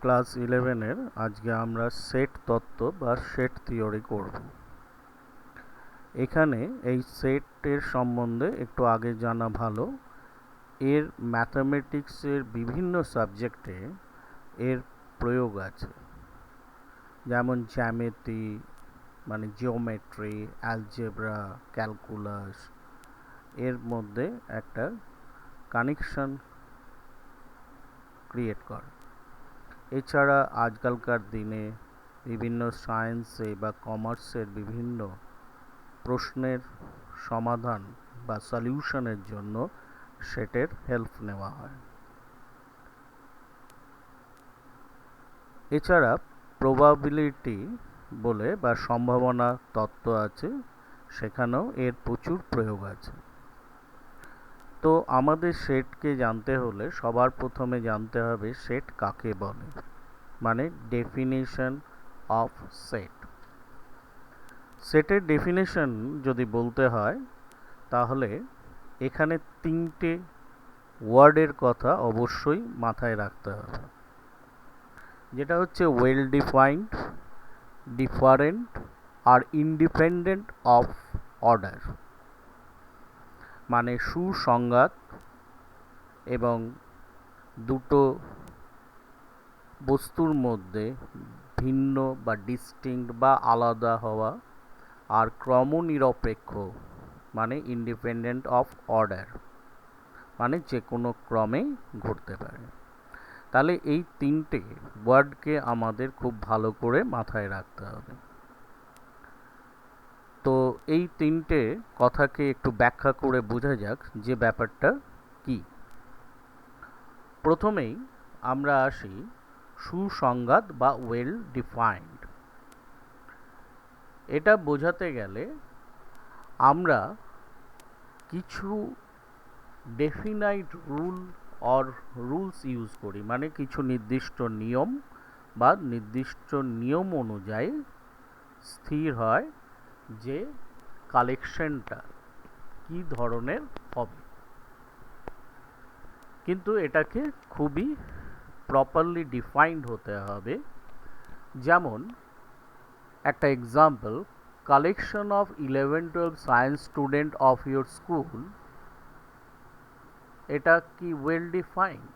Class 11-এর আজকে আমরা set তত্ত্ব বা সেট থিওরি করব। এখানে এই সেটের সম্বন্ধে একটু আগে জানা ভালো। এর ম্যাথামেটিক্সের বিভিন্ন সাবজেক্টে এর প্রয়োগ আছে, যেমন জ্যামিতি মানে জিওমেট্রি, অ্যালজেব্রা, ক্যালকুলাস। এর মধ্যে একটা কানেকশন ক্রিয়েট করে। এছাড়া আজকালকার দিনে বিভিন্ন সায়েন্সে বা কমার্সের বিভিন্ন প্রশ্নের সমাধান বা সলিউশনের জন্য সেটের হেল্প নেওয়া হয়। এছাড়া প্রবাবিলিটি বলে বা সম্ভাবনা তত্ত্ব আছে, সেখানেও এর প্রচুর প্রয়োগ আছে। তো আমাদের সেটকে জানতে হলে সবার প্রথমে জানতে হবে সেট কাকে বলে, মানে ডেফিনিশন অফ সেট। সেটের ডেফিনেশন যদি বলতে হয় তাহলে এখানে তিনটে ওয়ার্ডের কথা অবশ্যই মাথায় রাখতে হবে, যেটা হচ্ছে ওয়েল ডিফাইন্ড, ডিফারেন্ট আর ইন্ডিপেন্ডেন্ট অফ অর্ডার। মানে সুসংজ্ঞাত এবং দুটো বস্তুর মধ্যে ভিন্ন বা ডিস্টিংক্ট বা আলাদা হওয়া, আর ক্রমনিরপেক্ষ মানে ইন্ডিপেন্ডেন্ট অফ অর্ডার, মানে যে কোনো ক্রমে ঘটতে পারে। তাহলে এই তিনটে ওয়ার্ডকে আমাদের খুব ভালো করে মাথায় রাখতে হবে। তো এই তিনটে কথাকে একটু ব্যাখ্যা করে বোঝা যাক যে ব্যাপারটা কি। প্রথমেই আমরা আসি সুসংজ্ঞাত বা ওয়েল ডিফাইন্ড। এটা বোঝাতে গেলে আমরা কিছু ডেফিনাইট রুলস ইউজ করি, মানে কিছু নির্দিষ্ট নিয়ম বা নির্দিষ্ট নিয়ম অনুযায়ী স্থির হয় যে কালেকশনটা কি ধরনের হবে। কিন্তু এটাকে খুবই প্রপারলি ডিফাইন্ড হতে হবে। যেমন একটা example, collection of 11-12 science student of your school, এটা কি ওয়েল ডিফাইন্ড?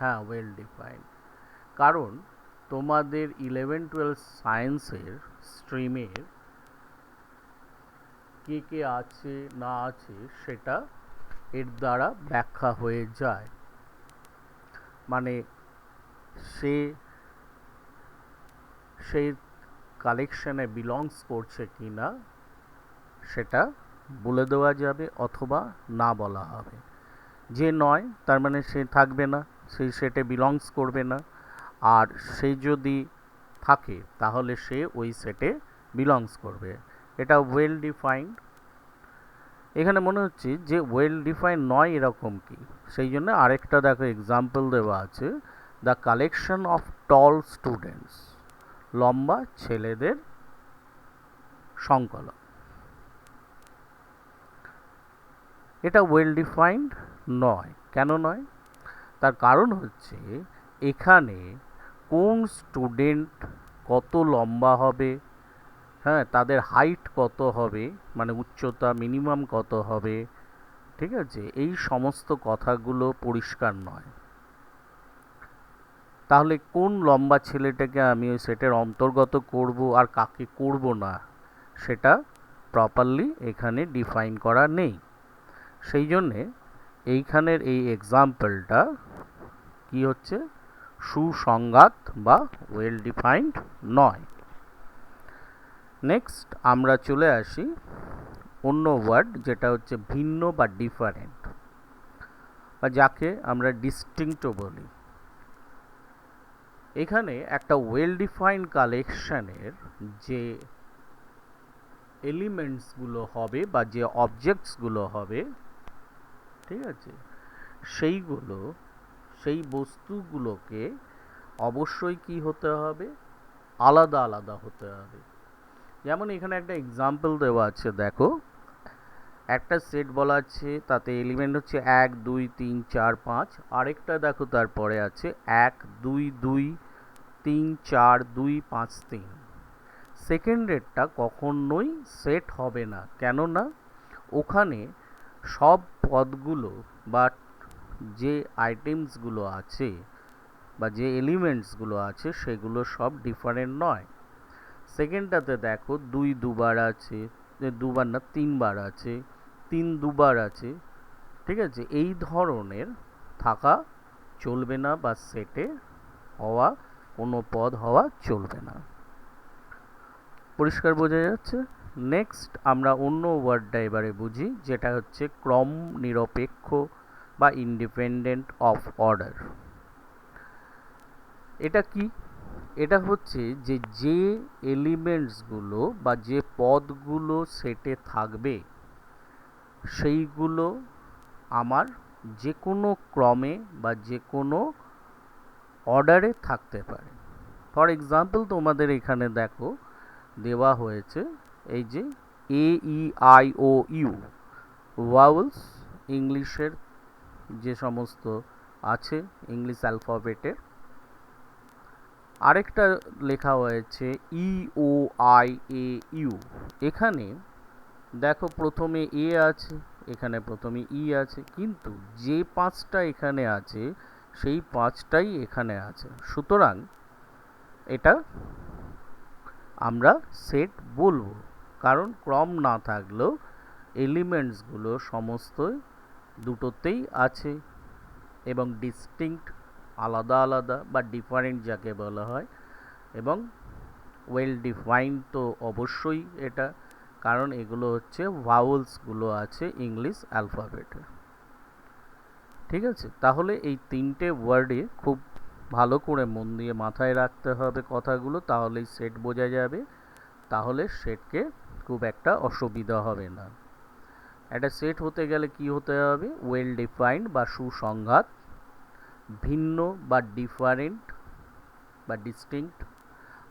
হ্যাঁ, ওয়েল ডিফাইন্ড। কারণ তোমাদের 11-12 সায়েন্সের স্ট্রিমের কে কে আছে না আছে সেটা এর দ্বারা ব্যাখ্যা হয়ে যায়। মানে সে সেই কালেকশনে বিলংস করছে কি না সেটা বলে দেওয়া যাবে অথবা না বলা হবে। যে নয় তার মানে সে থাকবে না, সেই সেটে বিলংস করবে না। আর সে যদি থাকে তাহলে সে ওই সেটে বিলংস করবে। এটা ওয়েল ডিফাইন্ড। এখানে মনে হচ্ছে যে ওয়েল ডিফাইন্ড নয় এরকম কি, সেই জন্য আরেকটা দেখো এক্সাম্পল দেওয়া আছে, the collection of tall students, লম্বা ছেলেদের সংকলন। এটা ওয়েল ডিফাইন্ড নয়। কেন নয়? তার কারণ হচ্ছে এখানে কোন স্টুডেন্ট কত লম্বা হবে, হ্যাঁ, তাদের হাইট কত হবে, মানে উচ্চতা মিনিমাম কত হবে, ঠিক আছে, এই সমস্ত কথাগুলো পরিষ্কার নয়। তাহলে কোন লম্বা ছেলেটাকে আমি ওই সেটের অন্তর্গত করব আর কাকে করব না, সেটা প্রপারলি এখানে ডিফাইন করা নেই। সেই জন্যে এইখানের এই এক্সাম্পলটা কি হচ্ছে, সুসংজ্ঞাত বা ওয়েল ডিফাইন্ড নয়। নেক্সট আমরা চলে আসি অন্য ওয়ার্ড, যেটা হচ্ছে ভিন্ন বা ডিফারেন্ট, বা যাকে আমরা ডিস্টিংক্টও বলি। এখানে একটা ওয়েল ডিফাইন্ড কালেকশনের যে এলিমেন্টসগুলো হবে বা যে অবজেক্টসগুলো হবে, ঠিক আছে, সেইগুলো সেই বস্তুগুলোকে অবশ্যই কি হতে হবে, আলাদা আলাদা হতে হবে। যেমন এখানে একটা এক্সাম্পল দেওয়া আছে, দেখো একটা সেট বলা আছে, তাতে এলিমেন্ট হচ্ছে 1 2 3 4 5। আরেকটা দেখো তারপরে আছে 1 2 2 3 4 2 5 3, সেকেন্ডেরটা কখনোই সেট হবে না, কেননা ওখানে সব পদগুলো বা যে আইটেমসগুলো আছে বা যে এলিমেন্টসগুলো আছে সেগুলো সব ডিফারেন্ট নয়। সেকেন্ডটাতে দেখো 2 দুবার আছে, দুবার না 3 বার আছে, 3 দুবার আছে, ঠিক আছে? এই ধরনের থাকা চলবে না বা সেটে হওয়া কোনো পদ হওয়া চলবে না। পরিষ্কার বোঝা যাচ্ছে? নেক্সট আমরা অন্য ওয়ার্ডটা এবারে বুঝি, যেটা হচ্ছে ক্রম নিরপেক্ষ বা ইন্ডিপেন্ডেন্ট অফ অর্ডার। এটা কি? এটা হচ্ছে যে এলিমেন্টসগুলো বা যে পদগুলো সেটে থাকবে সেইগুলো আমার যে কোনো ক্রমে বা যে কোনো অর্ডারে থাকতে পারে। ফর এক্সাম্পল তোমাদের এখানে দেখো দেওয়া হয়েছে এই যে A E I O U vowels, ইংলিশের যে সমস্ত আছে ইংলিশ অ্যালফাবেটের। আরেকটা লেখা হয়েছে ই ও আই এ ইউ। এখানে দেখো প্রথমে এ আছে, এখানে প্রথমে ই আছে, কিন্তু যে 5টা এখানে আছে সেই 5টাই এখানে আছে। সুতরাং এটা আমরা সেট বলবো, কারণ ক্রম না থাকলেও এলিমেন্টসগুলো সমস্তই দুটোতেই আছে এবং ডিস্টিংক্ট, আলাদা আলাদা বা ডিফারেন্ট যাকে বলা হয়, এবং ওয়েল ডিফাইন্ড তো অবশ্যই এটা, কারণ এগুলো হচ্ছে ভাওয়েলসগুলো আছে ইংলিশ অ্যালফাবেটে। ঠিক আছে? তাহলে এই 3টে ওয়ার্ডে খুব ভালো করে মন দিয়ে মাথায় রাখতে হবে কথাগুলো, তাহলেই সেট বোঝা যাবে, তাহলে সেটকে খুব একটা অসুবিধা হবে না। একটা সেট হতে গেলে কি হতে হবে? ওয়েল ডিফাইন্ড বা সুসংজ্ঞাত, ভিন্ন বা ডিফারেন্ট বা ডিস্টিংক্ট,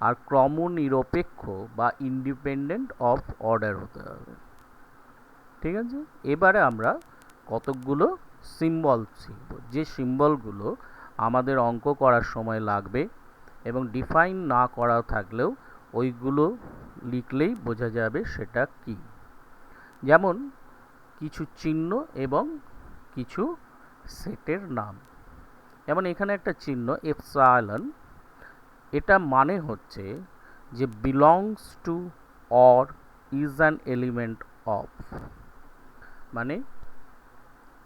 আর ক্রমনিরপেক্ষ বা ইন্ডিপেন্ডেন্ট অফ অর্ডার হতে হবে। ঠিক আছে? এবারে আমরা কতকগুলো সিম্বল শিখব, যে সিম্বলগুলো আমাদের অঙ্ক করার সময় লাগবে এবং ডিফাইন না করা থাকলেও ওইগুলো লিখলেই বোঝা যাবে সেটা কি। যেমন কিছু চিহ্ন এবং কিছু সেটের নাম। যেমন এখানে একটা চিহ্ন এপসাইলন, এটা মানে হচ্ছে যে belongs to or is an element of, মানে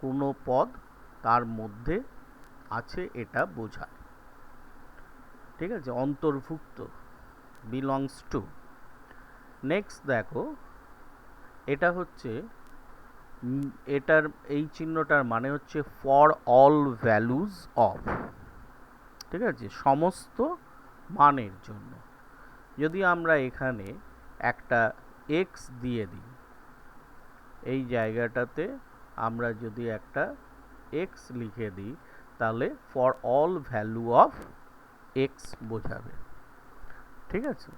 কোনো পদ তার মধ্যে আছে এটা বোঝায়। ঠিক আছে? অন্তর্ভুক্ত, বিলংস টু। নেক্সট দেখো, এটা হচ্ছে এটার এই চিহ্নটার মানে হচ্ছে ফর অল ভ্যালুজ অফ। ঠিক আছে? সমস্ত মানের জন্য। যদি আমরা এখানে একটা এক্স দিয়ে দিই, এই জায়গাটাতে আমরা যদি একটা এক্স লিখে দিই, তাহলে for all value of x বোঝাবে। ঠিক আছে?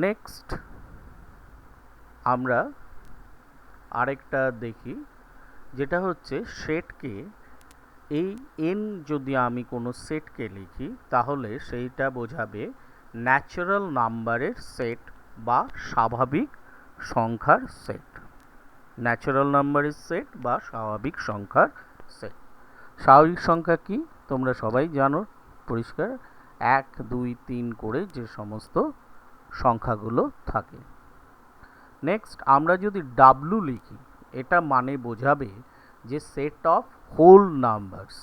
নেক্সট আমরা আরেকটা দেখি, যেটা হচ্ছে সেটকে, এই এন যদি আমি কোনো সেটকে লিখি তাহলে সেইটা বোঝাবে ন্যাচারাল নাম্বারের সেট বা স্বাভাবিক সংখ্যার সেট। ন্যাচারাল নাম্বারের সেট বা স্বাভাবিক সংখ্যার সেট। স্বাভাবিক সংখ্যা কি তোমরা সবাই জানো, পরিষ্কার, 1 2 3 করে যে সমস্ত সংখ্যাগুলো থাকে। নেক্সট আমরা যদি ডাব্লু লিখি, এটা মানে বোঝাবে যে set of whole numbers.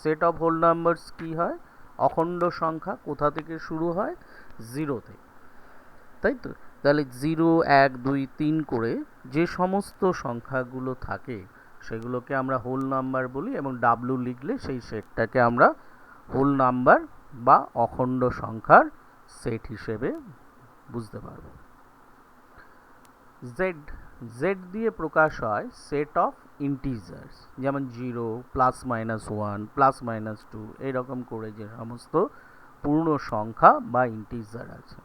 Set of whole numbers কি হয়? অখণ্ড সংখ্যা কোথা থেকে শুরু হয়? 0 থেকে, তাই তো? তাহলে 0 1 2 3 করে যে সমস্ত সংখ্যাগুলো থাকে সেগুলোকে আমরা হোল নাম্বার বলি, এবং ডাব্লু লিখলে সেই সেটটাকে আমরা হোল নাম্বার বা অখণ্ড সংখ্যার সেট হিসেবে বুঝতে পারব। জেড, জেড দিয়ে প্রকাশ হয় সেট অফ ইন্টিজার্স, যেমন 0 +-1 +-2 এরকম করে যে সমস্ত পূর্ণ সংখ্যা বা ইন্টিজার আছে।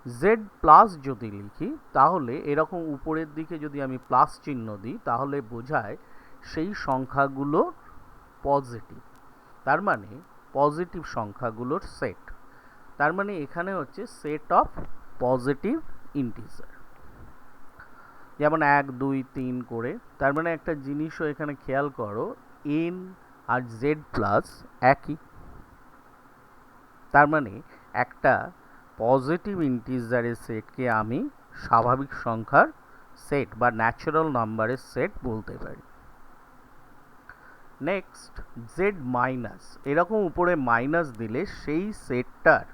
জেড প্লাস যদি লিখি তাহলে এরকম উপরের দিকে যদি আমি প্লাস চিহ্ন দিই তাহলে বোঝায় সেই সংখ্যাগুলো পজিটিভ, তার মানে পজিটিভ সংখ্যাগুলোর সেট। তার মানে এখানে হচ্ছে সেট অফ পজিটিভ ইন্টিজার, যেমন 1 2 3 করে। তার মানে একটা জিনিসও এখানে খেয়াল করো, n আর z প্লাস একই। তার মানে একটা পজিটিভ ইন্টিজারের সেটকে আমি স্বাভাবিক সংখ্যার সেট বা ন্যাচারাল নাম্বারের সেট বলতে পারি। নেক্সট, z মাইনাস, এরকম উপরে মাইনাস দিলে সেই সেটটার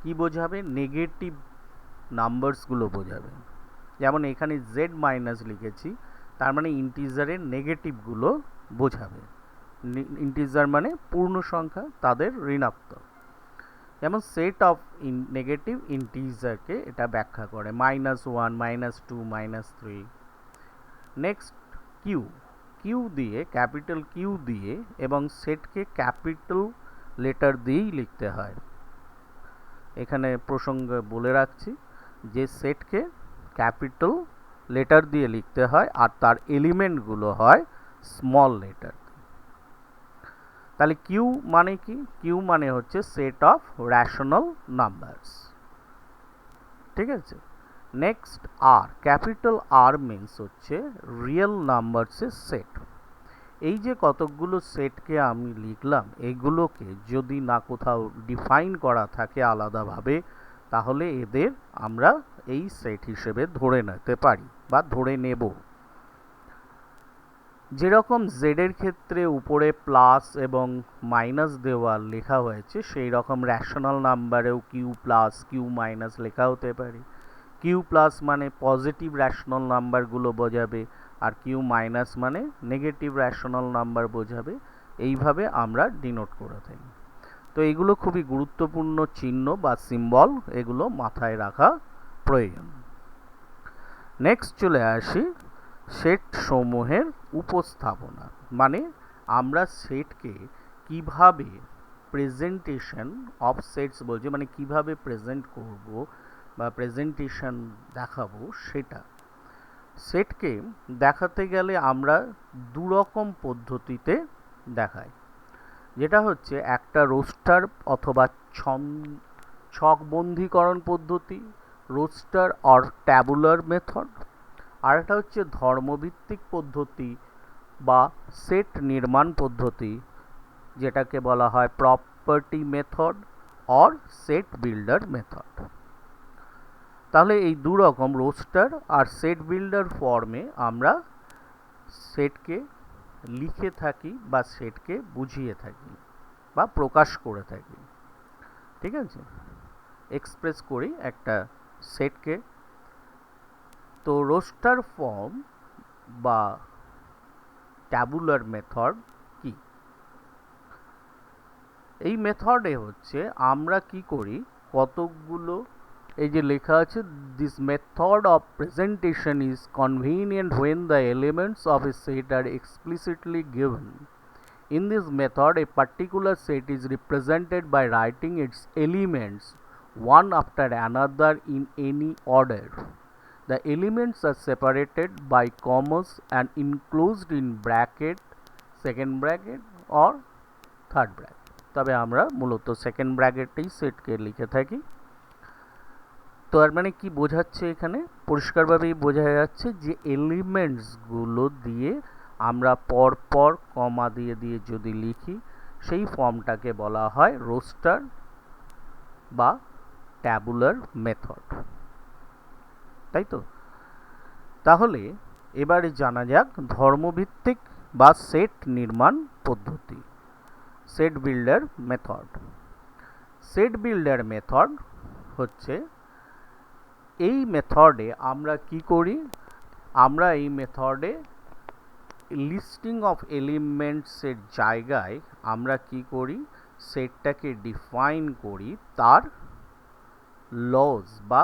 কি বোঝাবে? নেগেটিভ নাম্বারসগুলো বোঝাবে। যেমন এখানে z মাইনাস লিখেছি, তার মানে ইন্টিজারের নেগেটিভগুলো বোঝাবে। ইন্টিজার মানে পূর্ণ সংখ্যা, তাদের ঋণাত্মক। যেমন সেট অফ নেগেটিভ ইন্টিজারকে এটা ব্যাখ্যা করে, -1 -2 -3। নেক্সট, কিউ, কিউ দিয়ে, ক্যাপিটাল কিউ দিয়ে, এবং সেটকে ক্যাপিটাল লেটার দিয়েই লিখতে হয়। এখানে প্রসঙ্গে বলে রাখছি যে সেটকে ক্যাপিটাল লেটার দিয়ে লিখতে হয় আর তার এলিমেন্টগুলো হয় স্মল লেটার। তাহলে কিউ মানে কি? কিউ মানে হচ্ছে সেট অফ র্যাশনাল নাম্বারস। ঠিক আছে। নেক্সট, আর, ক্যাপিটাল আর মিন্স হচ্ছে রিয়েল নাম্বারসের সেট। এই যে কতকগুলো সেটকে আমি লিখলাম, এগুলোকে যদি না কোথাও ডিফাইন করা থাকে আলাদাভাবে, তাহলে এদের আমরা এই সেট হিসেবে ধরে নিতে পারি বা ধরে নেব। যেরকম জেড এর ক্ষেত্রে উপরে প্লাস এবং মাইনাস দেওয়া লেখা হয়েছে, সেই রকম র্যাশনাল নাম্বারেও কিউ প্লাস কিউ মাইনাস লেখা হতে পারে। কিউ প্লাস মানে পজিটিভ র্যাশনাল নাম্বারগুলো বোঝাবে, আর কিউ মাইনাস মানে নেগেটিভ র্যাশনাল নাম্বার বোঝাবে। এইভাবে আমরা ডিনোট করে থাকি। তো এগুলো খুবই গুরুত্বপূর্ণ চিহ্ন বা সিম্বল, এগুলো মাথায় রাখা প্রয়োজন। নেক্সট চলে আসি সেট সমূহের উপস্থাপনা, মানে আমরা সেটকে কিভাবে প্রেজেন্টেশন অফ সেটস বলছি, মানে কিভাবে প্রেজেন্ট করব বা প্রেজেন্টেশন দেখাবো সেটা। সেটকে দেখাতে গেলে আমরা দুরকম পদ্ধতিতে দেখাই। যেটা হচ্ছে একটা রোস্টার অথবা ছকবন্ধীকরণ পদ্ধতি, রোস্টার অর ট্যাবুলার মেথড। আর একটা হচ্ছে ধর্মভিত্তিক পদ্ধতি বা সেট নির্মাণ পদ্ধতি, যেটাকে বলা হয় property method or set builder method. তাহলে এই দু রকম রোস্টার আর সেট বিল্ডার ফর্মে আমরা সেটকে লিখে থাকি বা সেটকে বুঝিয়ে থাকি বা প্রকাশ করে থাকি। ঠিক আছে, এক্সপ্রেস করি একটা সেটকে। তো রোস্টার ফর্ম বা ট্যাবুলার মেথড কি? এই মেথডে হচ্ছে আমরা কি করি, কতকগুলো, এই যে লেখা আছে, this method of presentation is convenient when the elements of a set are explicitly given. In this method, a particular set is represented by writing its elements one after another in any order. The elements are separated by commas and enclosed in bracket, second bracket or third bracket. তবে আমরা মূলত second ব্র্যাকেটেই সেটকে লিখে থাকি। তো এর মানে কি বোঝাচ্ছে? এখানে পরিষ্কারভাবেই বোঝা যাচ্ছে যে এলিমেন্টসগুলো দিয়ে আমরা পরপর কমা দিয়ে দিয়ে যদি লিখি, সেই ফর্মটাকে বলা হয় রোস্টার বা ট্যাবুলার মেথড। তাই তো? তাহলে এবারে জানা যাক ধর্মভিত্তিক বা সেট নির্মাণ পদ্ধতি, set builder method. Set builder method হচ্ছে, এই মেথডে আমরা কি করি, আমরা এই মেথডে লিস্টিং অফ এলিমেন্টসের জায়গায় আমরা কি করি, সেটটাকে ডিফাইন করি তার লজ বা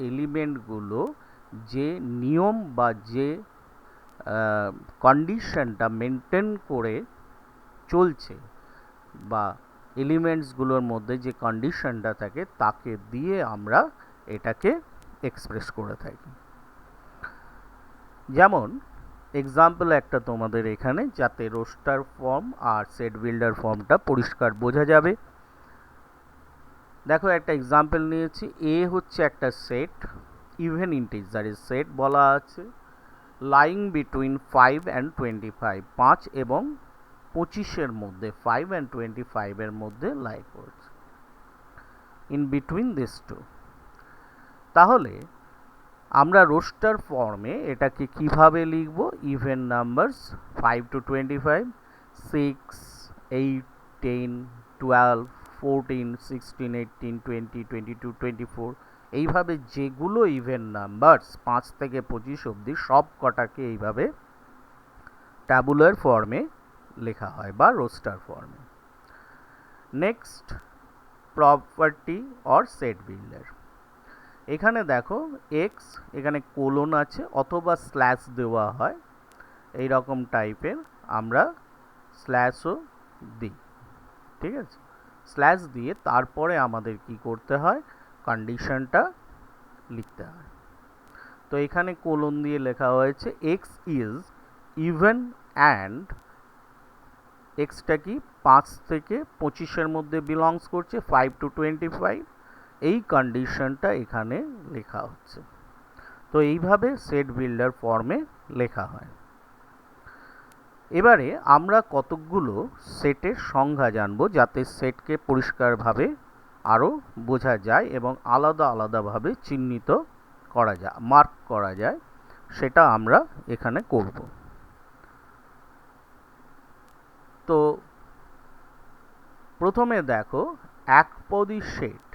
এলিমেন্টগুলো যে নিয়ম বা যে কন্ডিশনটা মেনটেন করে চলছে, বা এলিমেন্টসগুলোর মধ্যে যে কন্ডিশনটা থাকে তাকে দিয়ে আমরা এটাকে এক্সপ্রেস করে থাকি। যেমন এক্সাম্পল একটা তোমাদের এখানে, যাতে রোস্টার ফর্ম আর সেট বিল্ডার ফর্মটা পরিষ্কার বোঝা যাবে। দেখো একটা এক্সাম্পল নিয়েছি। এ হচ্ছে একটা সেট, ইভেন ইন্টিজারের সেট বলা আছে, লাইং বিটুইন 5 অ্যান্ড 25, 5 এবং 25-এর মধ্যে, 5 অ্যান্ড 25-এর মধ্যে লাই করছে, ইন বিটুইন দিস টু। তাহলে আমরা রোস্টার ফর্মে এটাকে কিভাবে লিখব? ইভেন নাম্বারস 5 to 25, 6, 8, 10, 12, 14, 16, 18, 20, 22, 24, এইভাবে যেগুলো ইভেন নাম্বারস 5 থেকে 25 অবধি সব কটাকে এইভাবে ট্যাবুলার ফর্মে লেখা হয় বা রোস্টার ফর্মে। Next, property or set builder. এখানে দেখো এক্স, এখানে কোলন আছে অথবা স্ল্যাশ দেওয়া হয়, এই রকম টাইপের আমরা স্ল্যাশও দিই। ঠিক আছে, স্ল্যাশ দিয়ে তারপরে আমাদের কি করতে হয়? কন্ডিশনটা লিখতে হয়। তো এখানে কোলন দিয়ে লেখা হয়েছে x is even and, extra কি 5 থেকে 25-এর মধ্যে বিলংস করছে, 5 to 25, এই কন্ডিশনটা এখানে লেখা হচ্ছে। তো এইভাবে সেট বিল্ডার ফর্মে লেখা হয়। এবারে আমরা কতকগুলো সেটের সংজ্ঞা জানবো, যাতে সেটকে পরিষ্কারভাবে আরও বোঝা যায় এবং আলাদা আলাদাভাবে চিহ্নিত করা যায়, মার্ক করা যায়, সেটা আমরা এখানে করব। তো প্রথমে দেখো একপদী সেট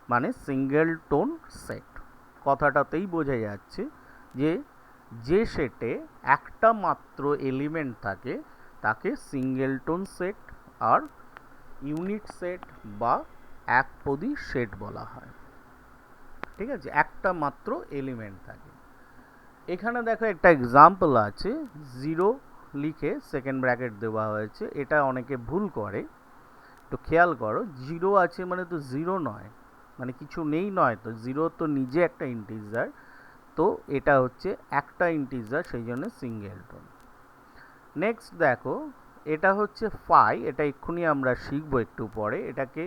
মানে সিঙ্গেল টোন সেট, কথাটাতেই বোঝা যাচ্ছে যে সেটে একটা মাত্র এলিমেন্ট থাকে তাকে সিঙ্গেল টোন সেট আর ইউনিট সেট বা একপদী সেট বলা হয়। ঠিক আছে, একটা মাত্র এলিমেন্ট থাকে। এখানে দেখো একটা এক্সাম্পল আছে, 0 লিখে সেকেন্ড ব্র্যাকেট দেওয়া হয়েছে, এটা অনেকে ভুল করে, তো খেয়াল করো 0 আছে মানে তো 0 নয়, মানে কিছু নেই নয়, তো 0 তো নিজে একটা ইন্টিজার, তো এটা হচ্ছে একটা ইন্টিজার, সেই জন্য সিঙ্গেল টোন। নেক্সট দেখো এটা হচ্ছে ফাই, এটা এক্ষুনি আমরা শিখবো একটু পরে, এটাকে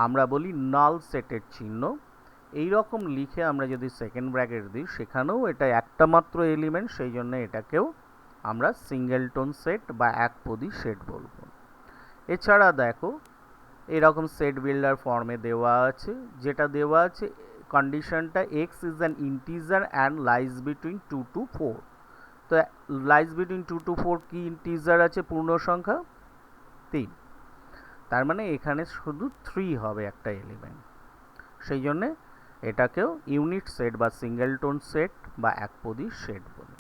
আমরা বলি নাল সেটের চিহ্ন। এই রকম লিখে আমরা যদি সেকেন্ড ব্র্যাকেট দিই, সেখানেও এটা একটা মাত্র এলিমেন্ট, সেই জন্য এটাকেও আমরা সিঙ্গেল টোন সেট বা একপদী সেট বলবো। এছাড়া দেখো এরকম সেট বিল্ডার ফর্মে দেওয়া আছে, যেটা দেওয়া আছে কন্ডিশনটা x is an integer and lies between 2 to 4। তো লাইজ বিটুইন 2 to 4 কি ইন্টিজার আছে? পূর্ণ সংখ্যা 3, তার মানে এখানে শুধু 3 হবে একটা এলিমেন্ট, সেই জন্যে এটাকেও ইউনিট সেট বা সিঙ্গেল টোন সেট বা একপদী সেট বলে।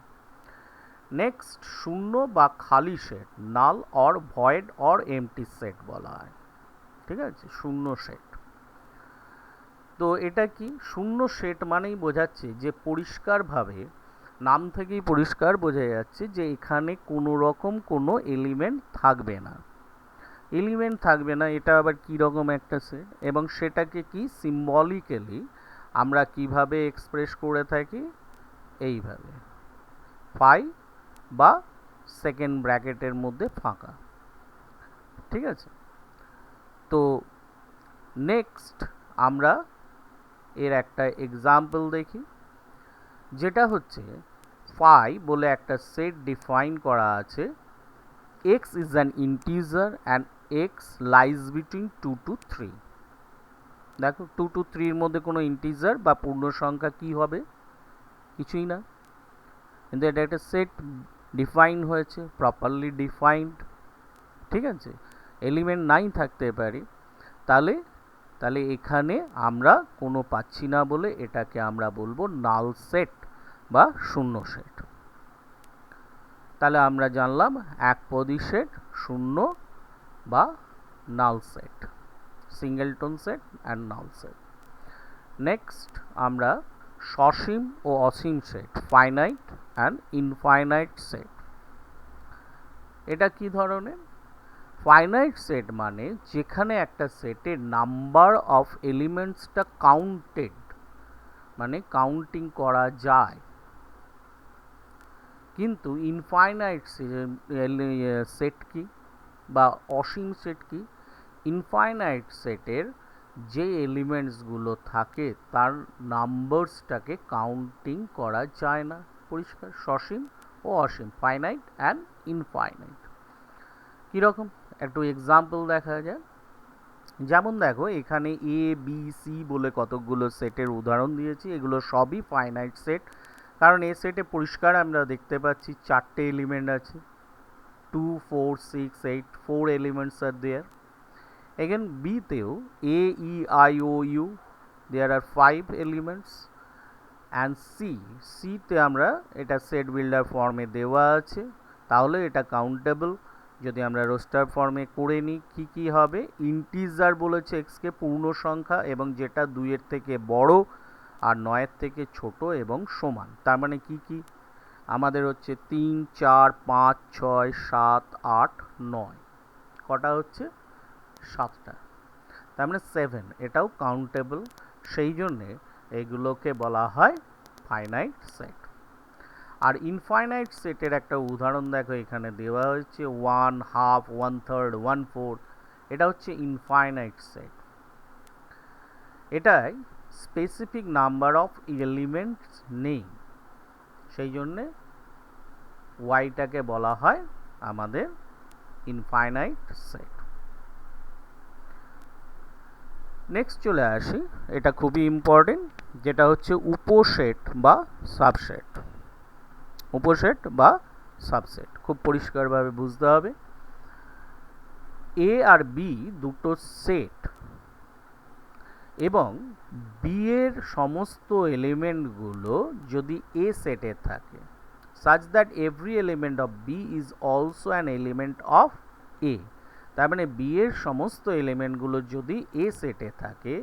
নেক্সট, শূন্য বা খালি set, null or void or MT set বলা হয়। ঠিক আছে, শূন্য সেট। তো এটা কি? শূন্য সেট মানেই বোঝাচ্ছে যে পরিষ্কারভাবে, নাম থেকেই পরিষ্কার বোঝা যাচ্ছে যে এখানে কোনো রকম কোনো এলিমেন্ট থাকবে না। এলিমেন্ট থাকবে না, এটা আবার কি রকম একটা সেট, এবং সেটাকে কি সিম্বলিক্যালি আমরা কিভাবে এক্সপ্রেস করে থাকি? এইভাবে, ফাই বা সেকেন্ড ব্র্যাকেটের মধ্যে ফাঁকা। ঠিক আছে, তো নেক্সট আমরা এর একটা এক্সাম্পল দেখি, যেটা হচ্ছে ফাই বলে একটা সেট ডিফাইন করা আছে, x is an integer and x lies between 2 to 3। দেখো 2 to 3 এর মধ্যে কোনো ইন্টিজার বা পূর্ণ সংখ্যা কি হবে? কিছুই না, কিন্তু এটা একটা সেট ডিফাইন হয়েছে, প্রপারলি ডিফাইন্ড। ঠিক আছে, এলিমেন্ট নাই থাকতে পারে, তাহলে এখানে আমরা কোনো পাচ্ছি না বলে এটাকে আমরা বলবো নাল সেট বা শূন্য সেট। তাহলে আমরা জানলাম একপদী সেট, শূন্য বা null set, singleton set and null set. Next আমরা সসীম ও অসীম set, finite and infinite set. এটা কি ধরনের? ফাইনাইট সেট মানে যেখানে একটা সেটের নাম্বার অফ এলিমেন্টসটা কাউন্টেড, মানে কাউন্টিং করা যায়। কিন্তু ইনফাইনাইট সেট কি বা অসীম সেট কি? ইনফাইনাইট সেটের যে এলিমেন্টসগুলো থাকে তার নাম্বারসটাকে কাউন্টিং করা যায় না। পরিষ্কার, সসীম ও অসীম, ফাইনাইট অ্যান্ড ইনফাইনাইট। কীরকম একটু এক্সাম্পল দেখা যায়। যেমন দেখো এখানে এ বি সি বলে কতকগুলো সেটের উদাহরণ দিয়েছি, এগুলো সবই ফাইনাইট সেট, কারণ এ সেটে পরিষ্কার আমরা দেখতে পাচ্ছি 4টে এলিমেন্ট আছে, 2 4 6 8, 4 elements are there. Again B তেও A E I O U there are 5 elements, and C তে আমরা এটা সেট বিল্ডার ফর্মে দেওয়া আছে, তাহলে এটা কাউন্টেবল। যদি আমরা রোস্টার ফর্মে করে নিই কি কি হবে, ইন্টিজার বলেছে এক্স কে পূর্ণ সংখ্যা এবং যেটা 2-এর থেকে বড় আর 9-এর থেকে ছোট এবং সমান। তার মানে কি কি আমাদের হচ্ছে 3 4 5 6 7 8 9, কটা হচ্ছে 7টা, তার মানে 7, এটাও কাউন্টেবল। সেই জন্যে এগুলোকে বলা হয় ফাইনাইট সেট। আর ইনফাইনাইট সেটের একটা উদাহরণ দেখো এখানে দেওয়া হয়েছে 1 হাফ 1/3 1/4, এটা হচ্ছে ইনফাইনাইট সেট। এটাই স্পেসিফিক নাম্বার অফ এলিমেন্টস নেই, সেই জন্যে ওয়াইটাকে বলা হয় আমাদের ইনফাইনাইট সেট। নেক্সট চলে আসি, এটা খুবই ইম্পর্টেন্ট, যেটা হচ্ছে উপসেট বা সাবসেট। উপসেট বা সাবসেট খুব পরিষ্কারভাবে বুঝতে হবে। এ আর বি দুটো সেট এবং বি এর সমস্ত এলিমেন্টগুলো যদি এ সেটে থাকে, such that every element of B is also an element of A, তার মানে বি এর সমস্ত এলিমেন্টগুলো যদি এ সেটে থাকে,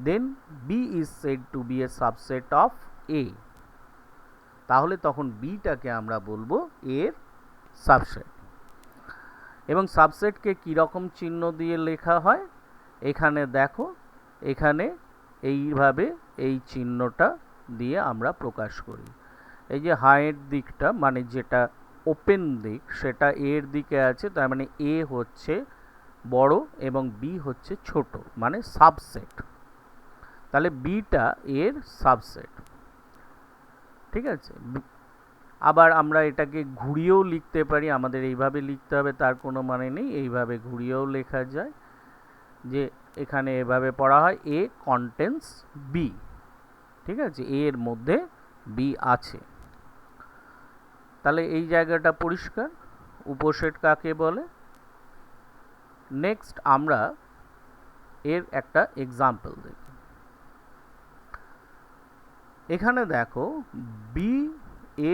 then B is said to be a subset of A, তাহলে তখন বিটাকে আমরা বলবো এর সাবসেট। এবং সাবসেটকে কীরকম চিহ্ন দিয়ে লেখা হয় এখানে দেখো, এখানে এইভাবে এই চিহ্নটা দিয়ে আমরা প্রকাশ করি। এই যে হাইয়ের দিকটা মানে যেটা ওপেন দিক সেটা এর দিকে আছে, তার মানে এ হচ্ছে বড় এবং বি হচ্ছে ছোট, মানে সাবসেট। তাহলে বিটা এর সাবসেট, ঠিক আছে। আবার আমরা এটাকে ঘুরিয়েও লিখতে পারি, আমাদের এইভাবে লিখতে হবে তার কোনো মানে নেই, এইভাবে ঘুরিয়েও লেখা যায়, যে এখানে এভাবে পড়া হয় এ কন্টেন্স বি, ঠিক আছে, এর মধ্যে বি আছে। তাহলে এই জায়গাটা পরিষ্কার, উপসেট কাকে বলে। নেক্সট আমরা এর একটা এক্সাম্পল দেখি। এখানে দেখো বি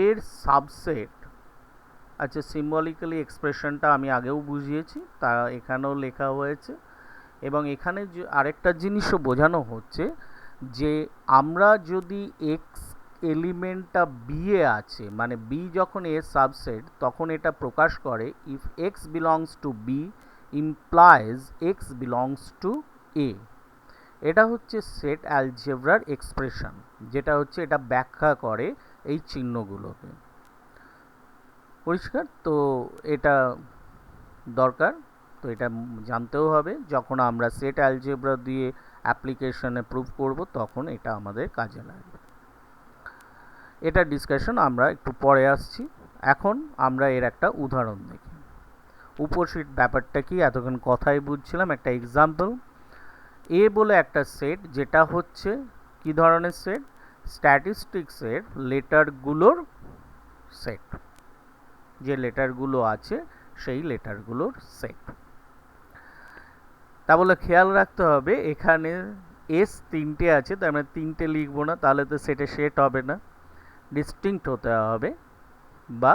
এর সাবসেট, আচ্ছা সিম্বলিক্যালি এক্সপ্রেশনটা আমি আগেও বুঝিয়েছি, তা এখানেও লেখা হয়েছে। এবং এখানে আরেকটা জিনিসও বোঝানো হচ্ছে যে আমরা যদি এক্স এলিমেন্টটা বি এ আছে, মানে বি যখন এর সাবসেট, তখন এটা প্রকাশ করে if X belongs to B implies X belongs to A. এটা হচ্ছে সেট অ্যালজেব্রার এক্সপ্রেশন, যেটা হচ্ছে এটা ব্যাখ্যা করে এই চিহ্নগুলোকে। পরিষ্কার তো, এটা দরকার, তো এটা জানতেও হবে, যখন আমরা সেট অ্যালজেব্রা দিয়ে অ্যাপ্লিকেশনে প্রুভ করব তখন এটা আমাদের কাজে লাগবে। এটা ডিসকাশন আমরা একটু পরে আসছি, এখন আমরা এর একটা উদাহরণ দেখি। উপসেট ব্যাপারটা কি এতক্ষণ কথাই বুঝছিলাম, একটা এক্সাম্পল। এ বলে একটা সেট, যেটা হচ্ছে কি ধরনের সেট, স্ট্যাটিস্টিক্সের লেটারগুলোর সেট, যে লেটারগুলো আছে সেই লেটারগুলোর সেট। তা বলে খেয়াল রাখতে হবে এখানে এস 3টে আছে, তার মানে 3টে লিখবো না, তাহলে তো সেটে সেট হবে না, ডিস্টিংক্ট হতে হবে বা,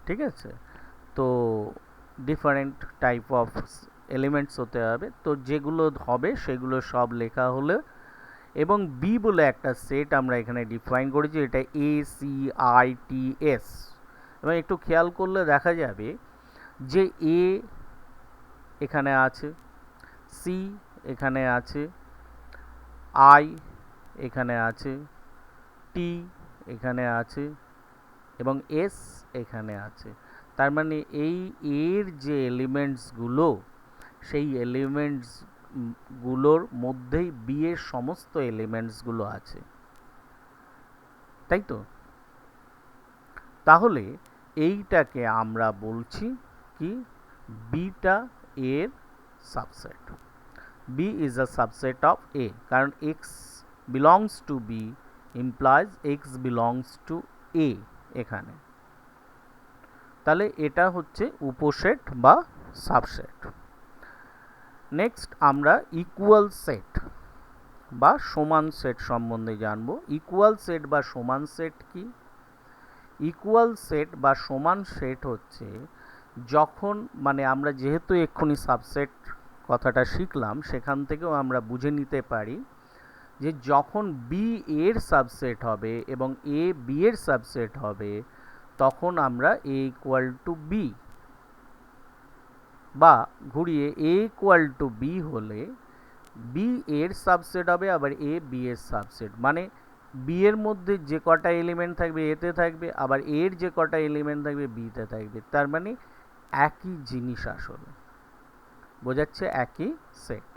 ঠিক আছে, তো ডিফারেন্ট টাইপ অফ এলিমেন্টস হতে হবে, তো যেগুলো হবে সেগুলো সব লেখা হলে। এবং বি বলে একটা সেট আমরা এখানে ডিফাইন করেছি, এটা A C I T S. এবং একটু খেয়াল করলে দেখা যাবে যে এ এখানে আছে, সি এখানে আছে, আই এখানে আছে, টি এখানে আছে, এবং এস এখানে আছে। তার মানে এই এর যে এলিমেন্টসগুলো, সেই এলিমেন্টসগুলোর মধ্যেই বি এর সমস্ত এলিমেন্টসগুলো আছে, তাই তো? তাহলে এইটাকে আমরা বলছি কি, বিটা এর subset. B is a subset of A, কারণ X belongs to B implies X belongs to A এখানে। তাহলে এটা হচ্ছে উপসেট বা সাবসেট। নেক্সট আমরা ইকুয়াল সেট বা সমান সেট সম্বন্ধে জানবো। ইকুয়াল সেট বা সমান সেট কি? ইকুয়াল সেট বা সমান সেট হচ্ছে যখন, মানে আমরা যেহেতু এক্ষুনি সাবসেট কথাটা শিখলাম, সেখান থেকেও আমরা বুঝে নিতে পারি যে যখন বি এর সাবসেট হবে এবং এ বি এর সাবসেট হবে, তখন আমরা এ ইকুয়াল টু বি, বা ঘুরিয়ে এ ইকুয়াল টু বি হলে বি এর সাবসেট হবে আবার এ বি এর সাবসেট, মানে বি এর মধ্যে যে কটা এলিমেন্ট থাকবে এতে থাকবে, আবার এর যে কটা এলিমেন্ট থাকবে বিতে থাকবে। তার মানে একই জিনিস, আসলে বোঝাচ্ছে একই সেট।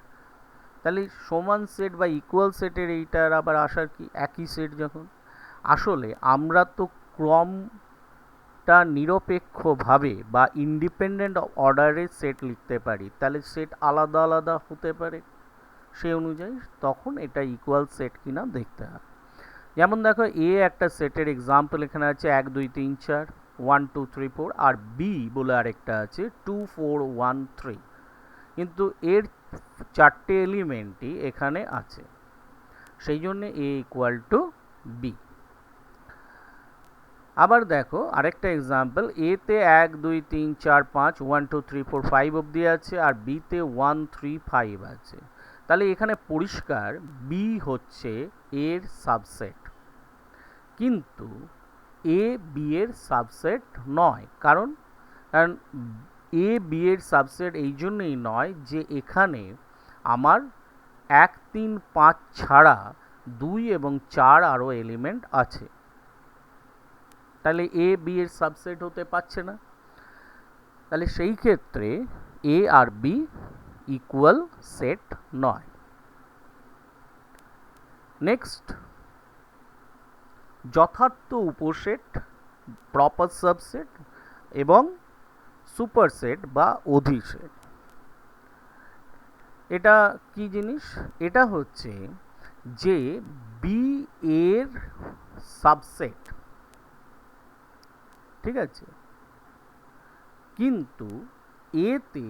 তাহলে সমান সেট বা ইকুয়াল সেটের এইটার আবার আসার কি, একই সেট যখন। আসলে আমরা তো ক্রমটা নিরপেক্ষভাবে বা ইন্ডিপেন্ডেন্ট অর্ডারে সেট লিখতে পারি, তাহলে সেট আলাদা আলাদা হতে পারে, সেই অনুযায়ী তখন এটা ইকুয়াল সেট কিনা দেখতে হয়। যেমন দেখো এ একটা সেটের এক্সাম্পল এখানে আছে 1 2 3 4, 1 2 3 4, আর বি বলে আরেকটা আছে 2 4 1 3, কিন্তু এর চারটে এলিমেন্টই এখানে আছে, সেই জন্য এ ইকুয়াল টু বি। আবার দেখো আরেকটা এক্সাম্পল, এ তে 1 2 3 4 5 1 2 3 4 5 অবধি আছে, আর বি তে 1 3 5 আছে। তাহলে এখানে পরিষ্কার বি হচ্ছে এর সাবসেট, কিন্তু এ বি এর সাবসেট নয়। কারণ এ বি এর সাবসেট এই জন্যই নয় যে এখানে আমার 1 3 5 ছাড়া 2 এবং 4 আরও এলিমেন্ট আছে, তাহলে এ বি এর সাবসেট হতে পারছে না। তাহলে সেই ক্ষেত্রে এ আর বি ইকুয়াল সেট নয়। নেক্সট, যথার্থ উপসেট, প্রপার সাবসেট এবং সুপারসেট বা অধিসেট। এটা কি জিনিস? এটা হচ্ছে যে বি এর সাবসেট, ঠিক আছে, কিন্তু এতে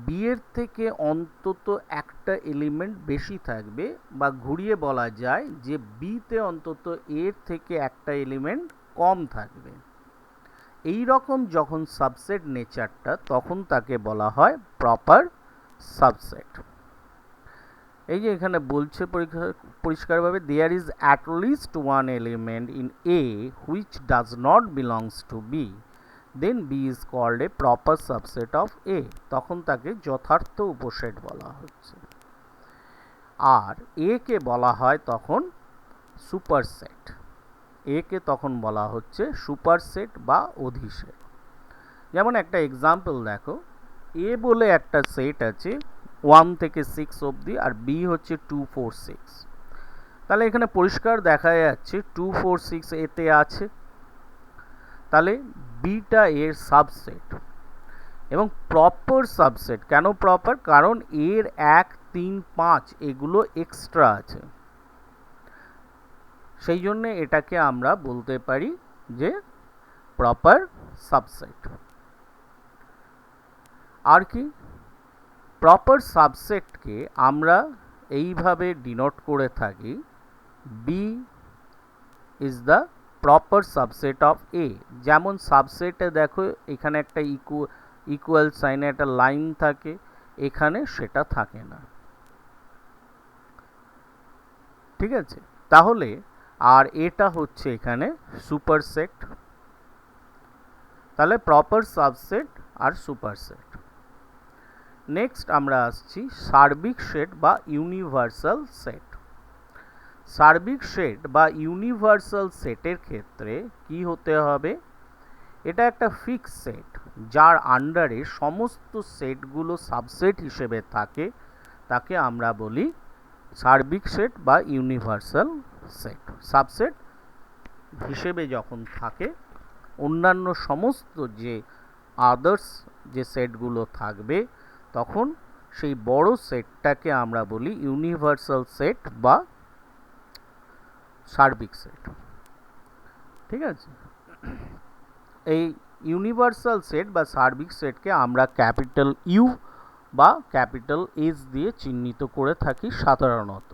বি এর থেকে অন্তত একটা এলিমেন্ট বেশি থাকবে, বা ঘুরিয়ে বলা যায় যে বিতে অন্তত এর থেকে একটা এলিমেন্ট কম থাকবে। এই রকম যখন সাবসেট নেচারটা, তখন তাকে বলা হয় প্রপার সাবসেট। এই যে এখানে বলছে পরিষ্কারভাবে, there is at least one element in A which does not belongs to B, then B is called a proper subset of A, তখন তাকে যথার্থ উপসেট বলা হচ্ছে। আর এ কে বলা হয় তখন সুপারসেট, এ কে তখন বলা হচ্ছে সুপারসেট বা অধিসেট। যেমন একটা এক্সাম্পল দেখো, এ বলে একটা সেট আছে 1 থেকে 6 অবধি, আর বি হচ্ছে 2 4 6। তাহলে এখানে পরিষ্কার দেখা যাচ্ছে 2 4 6 এতে আছে, তাহলে বিটা এর সাবসেট এবং প্রপার সাবসেট। কেন প্রপার? কারণ এর 1 3 5 এগুলো এক্সট্রা আছে, সেই জন্য এটাকে আমরা বলতে পারি যে প্রপার সাবসেট। আর কি, প্রপার সাবসেটকে আমরা এইভাবে ডিনোট করে থাকি, B is the proper subset of A. যেমন সাবসেটে দেখো এখানে একটা ইকুয়াল সাইনে একটা লাইন থাকে, এখানে সেটা থাকে না, ঠিক আছে? তাহলে আর এটা হচ্ছে এখানে সুপারসেট। তাহলে প্রপার সাবসেট আর সুপারসেট। নেক্সট আমরা আসছি সার্বিক সেট বা ইউনিভার্সাল সেট। সার্বিক সেট বা ইউনিভার্সাল সেটের ক্ষেত্রে কি হতে হবে, এটা একটা ফিক্স সেট যার আন্ডারে সমস্ত সেটগুলো সাবসেট হিসেবে থাকে, তাকে আমরা বলি সার্বিক সেট বা ইউনিভার্সাল সেট। সাবসেট হিসেবে যখন থাকে অন্যান্য সমস্ত যে আদার্স যে সেটগুলো থাকবে, তখন সেই বড় সেটটাকে আমরা বলি ইউনিভার্সাল সেট বা সার্বিক সেট। ঠিক আছে, এই ইউনিভার্সাল সেট বা সার্বিক সেটকে আমরা ক্যাপিটাল ইউ বা ক্যাপিটাল এস দিয়ে চিহ্নিত করে থাকি সাধারণত।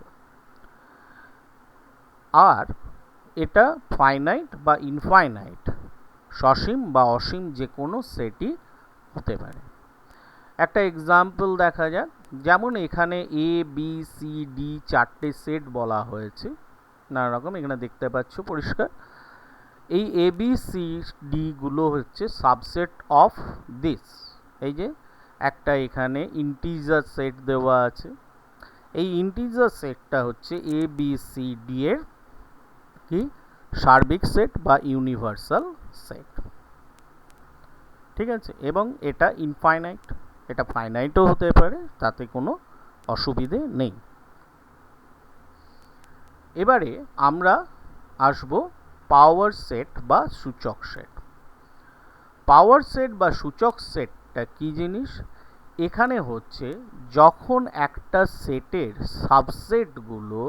আর এটা ফাইনাইট বা ইনফাইনাইট, সসীম বা অসীম যে কোনো সেটই হতে পারে। একটা এক্সাম্পল দেখা যাক, যেমন এখানে এ বি সি ডি চারটে সেট বলা হয়েছে নানা রকম, এখানে দেখতে পাচ্ছ পরিষ্কার। এই এ বি সি ডি গুলো হচ্ছে সাবসেট অফ দিস। এই যে একটা এখানে ইন্টিজার সেট দেওয়া আছে, এই ইন্টিজার সেটটা হচ্ছে এ বি সি ডি এর কি সার্বিক সেট বা ইউনিভার্সাল সেট। ঠিক আছে, এবং এটা ইনফাইনাইট, এটা ফাইনাইটও হতে পারে, তাতে কোনো অসুবিধে নেই। এবারে আমরা আসব পাওয়ার সেট বা সূচক সেট। পাওয়ার সেট বা সূচক সেটটা কি জিনিস, এখানে হচ্ছে যখন একটা সেটের সাবসেটগুলো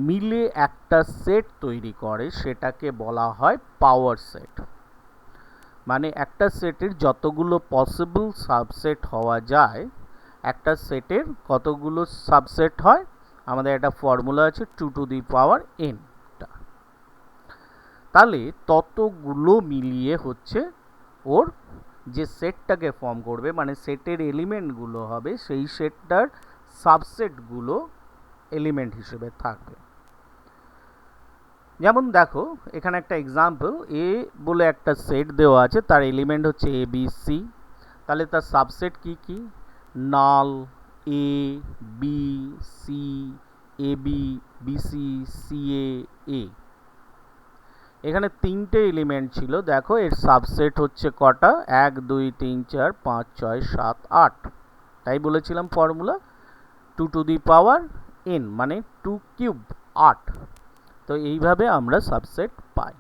মিলে একটা সেট তৈরি করে সেটাকে বলা হয় পাওয়ার সেট। মানে একটা সেটের যতগুলো পসিবল সাবসেট হওয়া যায়, একটা সেটের কতগুলো সাবসেট হয়, আমাদের একটা ফর্মুলা আছে 2 টু দি পাওয়ার n, তাহলে ততগুলো মিলিয়ে হচ্ছে ওর যে সেটটাকে ফর্ম করবে, মানে সেটের এলিমেন্টগুলো হবে, সেই সেটটার সাবসেটগুলো এলিমেন্ট হিসেবে থাকবে। যেমন দেখো এখানে একটা এক্সাম্পল, এ বলে একটা সেট দেওয়া আছে, তার এলিমেন্ট হচ্ছে এ বি সি, তাহলে তার সাবসেট কি কি, নাল, A B C, A B, B C, C এ। এখানে তিনটে এলিমেন্ট ছিল, দেখো এর সাবসেট হচ্ছে কটা, 1 2 3 4 5 6 7 8, তাই বলেছিলাম formula 2 to the power n, মানে 2 কিউব 8। তো এইভাবে আমরা সাবসেট পাই।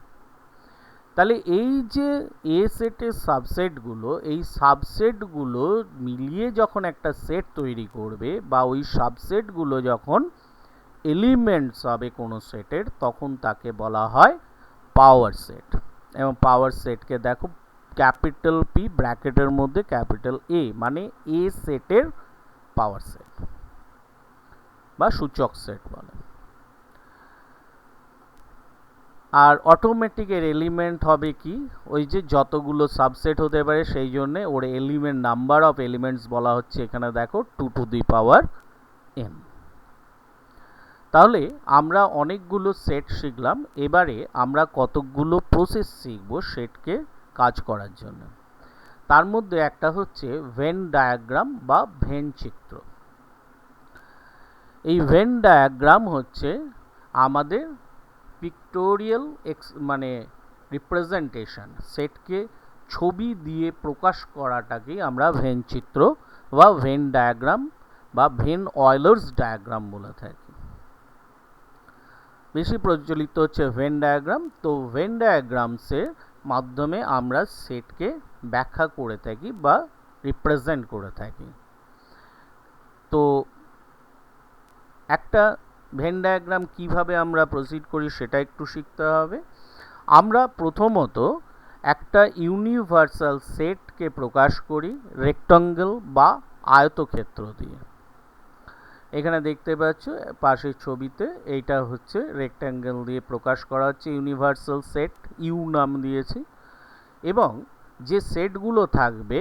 তাহলে এই যে এ সেটের সাবসেটগুলো, এই সাবসেটগুলো মিলিয়ে যখন একটা সেট তৈরি করবে, বা ওই সাবসেটগুলো যখন এলিমেন্টস হবে কোনো সেটের, তখন তাকে বলা হয় পাওয়ার সেট। এবং পাওয়ার সেটকে দেখো ক্যাপিটাল পি ব্র্যাকেটের মধ্যে ক্যাপিটাল এ, মানে এ সেটের পাওয়ার সেট বা সূচক সেট বলে। আর অটোমেটিকের এলিমেন্ট হবে কি, ওই যে যতগুলো সাবসেট হতে পারে সেই জন্যে ওর এলিমেন্ট নাম্বার অফ এলিমেন্টস বলা হচ্ছে এখানে দেখো 2 টু দি পাওয়ার n। তাহলে আমরা অনেকগুলো সেট শিখলাম, এবারে আমরা কতকগুলো প্রসেস শিখব সেটকে কাজ করার জন্য। তার মধ্যে একটা হচ্ছে ভেন ডায়াগ্রাম বা ভেন চিত্র। এই ভেন ডায়াগ্রাম হচ্ছে আমাদের পিক্টোরিয়াল মানে রিপ্রেজেন্টেশন, সেটকে ছবি দিয়ে প্রকাশ করাটাকেই আমরা ভেন চিত্র বা ভেন ডায়াগ্রাম বা ভেন অয়েলার্স ডায়াগ্রাম বলে থাকি। বেশি প্রচলিত হচ্ছে ভেন ডায়াগ্রাম। তো ভেন ডায়াগ্রামসের মাধ্যমে আমরা সেটকে ব্যাখ্যা করে থাকি বা রিপ্রেজেন্ট করে থাকি। তো একটা ভেন ডায়াগ্রাম কিভাবে আমরা প্রসিড করি সেটা একটু শিখতে হবে। আমরা প্রথমত একটা ইউনিভার্সাল সেটকে প্রকাশ করি রেক্ট্যাঙ্গেল বা আয়তক্ষেত্র দিয়ে। এখানে দেখতে পাচ্ছ পাশের ছবিতে, এইটা হচ্ছে রেক্ট্যাঙ্গেল দিয়ে প্রকাশ করা হচ্ছে ইউনিভার্সাল সেট, ইউ নাম দিয়েছি। এবং যে সেটগুলো থাকবে,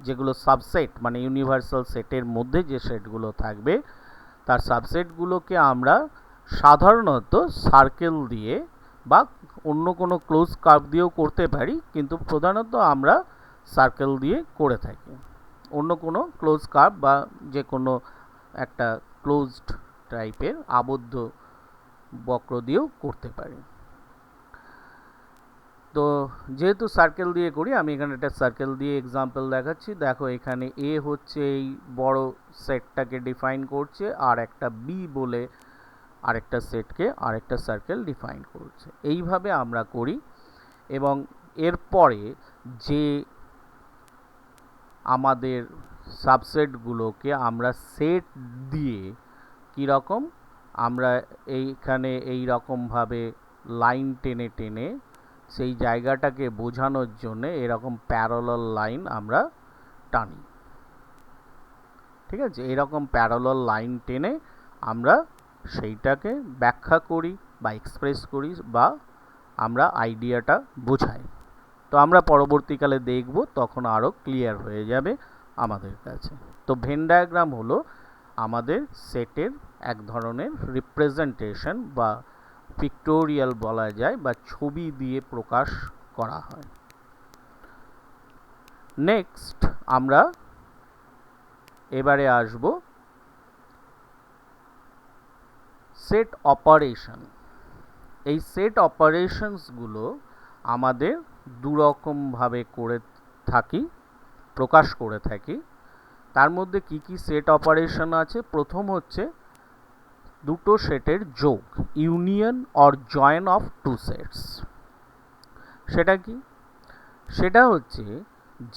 যেগুলো সাবসেট মানে ইউনিভার্সাল সেটের মধ্যে যে সেটগুলো থাকবে, তার সাবসেটগুলোকে আমরা সাধারণত সার্কেল দিয়ে বা অন্য কোনো ক্লোজ কার্ভ দিয়েও করতে পারি, কিন্তু প্রধানত আমরা সার্কেল দিয়ে করে থাকি। অন্য কোনো ক্লোজ কার্ভ বা যে কোনো একটা ক্লোজড টাইপের আবদ্ধ বক্র দিয়েও করতে পারি। তো যেহেতু সার্কেল দিয়ে করি, আমি এখানে একটা সার্কেল দিয়ে এক্সাম্পল দেখাচ্ছি। দেখো এখানে এ হচ্ছে এই বড় সেটটাকে ডিফাইন করছে, আর একটা বি বলে আরেকটা সেটকে আরেকটা সার্কেল ডিফাইন করছে। এইভাবে আমরা করি এবং এরপরে যে আমাদের সাবসেটগুলোকে আমরা সেট দিয়ে কীরকম আমরা এইখানে এই রকমভাবে লাইন টেনে টেনে সেই জায়গাটাকে বোঝানোর জন্যে এরকম প্যারালাল লাইন আমরা টানি। ঠিক আছে, এরকম প্যারালাল লাইন টেনে আমরা সেইটাকে ব্যাখ্যা করি বা এক্সপ্রেস করি বা আমরা আইডিয়াটা বোঝাই। তো আমরা পরবর্তীকালে দেখব, তখন আরও ক্লিয়ার হয়ে যাবে আমাদের কাছে। তো ভেন ডায়াগ্রাম হলো আমাদের সেটের এক ধরনের রিপ্রেজেন্টেশন বা পিক্টোরিয়াল বলা যায়, বা ছবি দিয়ে প্রকাশ করা হয়। নেক্সট আমরা এবারে আসব সেট অপারেশন। এই সেট অপারেশনসগুলো আমাদের দুরকমভাবে করে থাকি, প্রকাশ করে থাকি। তার মধ্যে কি কি সেট অপারেশন আছে? প্রথম হচ্ছে দুটো সেটের যোগ, union or join of two sets. সেটা কি? সেটা হচ্ছে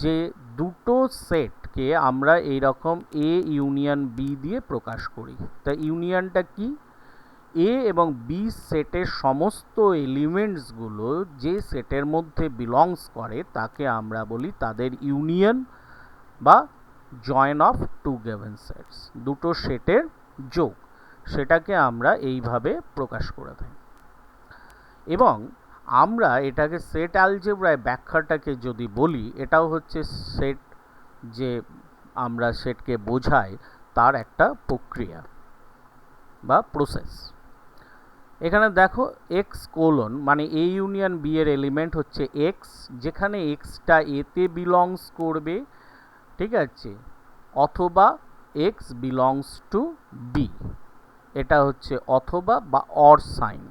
যে দুটো সেটকে আমরা এইরকম এ ইউনিয়ন বি দিয়ে প্রকাশ করি। তা ইউনিয়নটা কি? এ এবং বি সেটের সমস্ত এলিমেন্টসগুলো যে সেটের মধ্যে বিলংস করে তাকে আমরা বলি তাদের ইউনিয়ন বা join of two given sets, দুটো সেটের যোগ। সেটাকে আমরা এইভাবে প্রকাশ করে থাকি। এবং আমরা এটাকে সেট অ্যালজেব্রায় ব্যাখ্যাটাকে যদি বলি, এটাও হচ্ছে সেট, যে আমরা সেটকে বোঝাই তার একটা প্রক্রিয়া বা প্রসেস। এখানে দেখো এক্স কোলন মানে এ ইউনিয়ন বি এর এলিমেন্ট হচ্ছে এক্স, যেখানে এক্সটা এতে বিলংস করবে, ঠিক আছে, অথবা এক্স বিলংস টু বি, এটা হচ্ছে অথবা বা অর সাইন।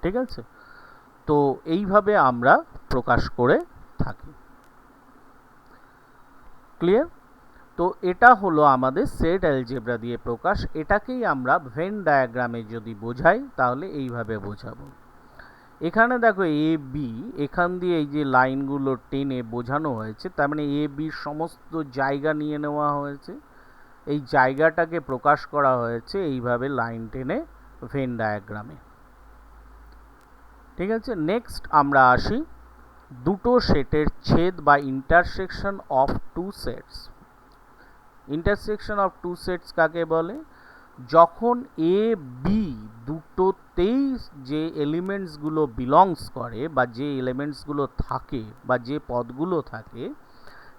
ঠিক আছে, তো এইভাবে আমরা প্রকাশ করে থাকি। ক্লিয়ার? তো এটা হলো আমাদের সেট অ্যালজেব্রা দিয়ে প্রকাশ। এটাকেই আমরা ভেন ডায়াগ্রামে যদি বোঝাই তাহলে এইভাবে বোঝাবো। এখানে দেখো এ বি, এখান দিয়ে এই যে লাইনগুলো টেনে বোঝানো হয়েছে, তার মানে এ বির সমস্ত জায়গা নিয়ে নেওয়া হয়েছে, এই জায়গাটাকে প্রকাশ করা হয়েছে এইভাবে লাইন টেনে ভেন ডায়াগ্রামে। ঠিক আছে, নেক্সট আমরা আসি দুটো সেটের ছেদ বা intersection of two sets. Intersection of two sets কাকে বলে? যখন এ বি দুটোতেই যে এলিমেন্টসগুলো বিলংস করে বা যে এলিমেন্টসগুলো থাকে বা যে পদগুলো থাকে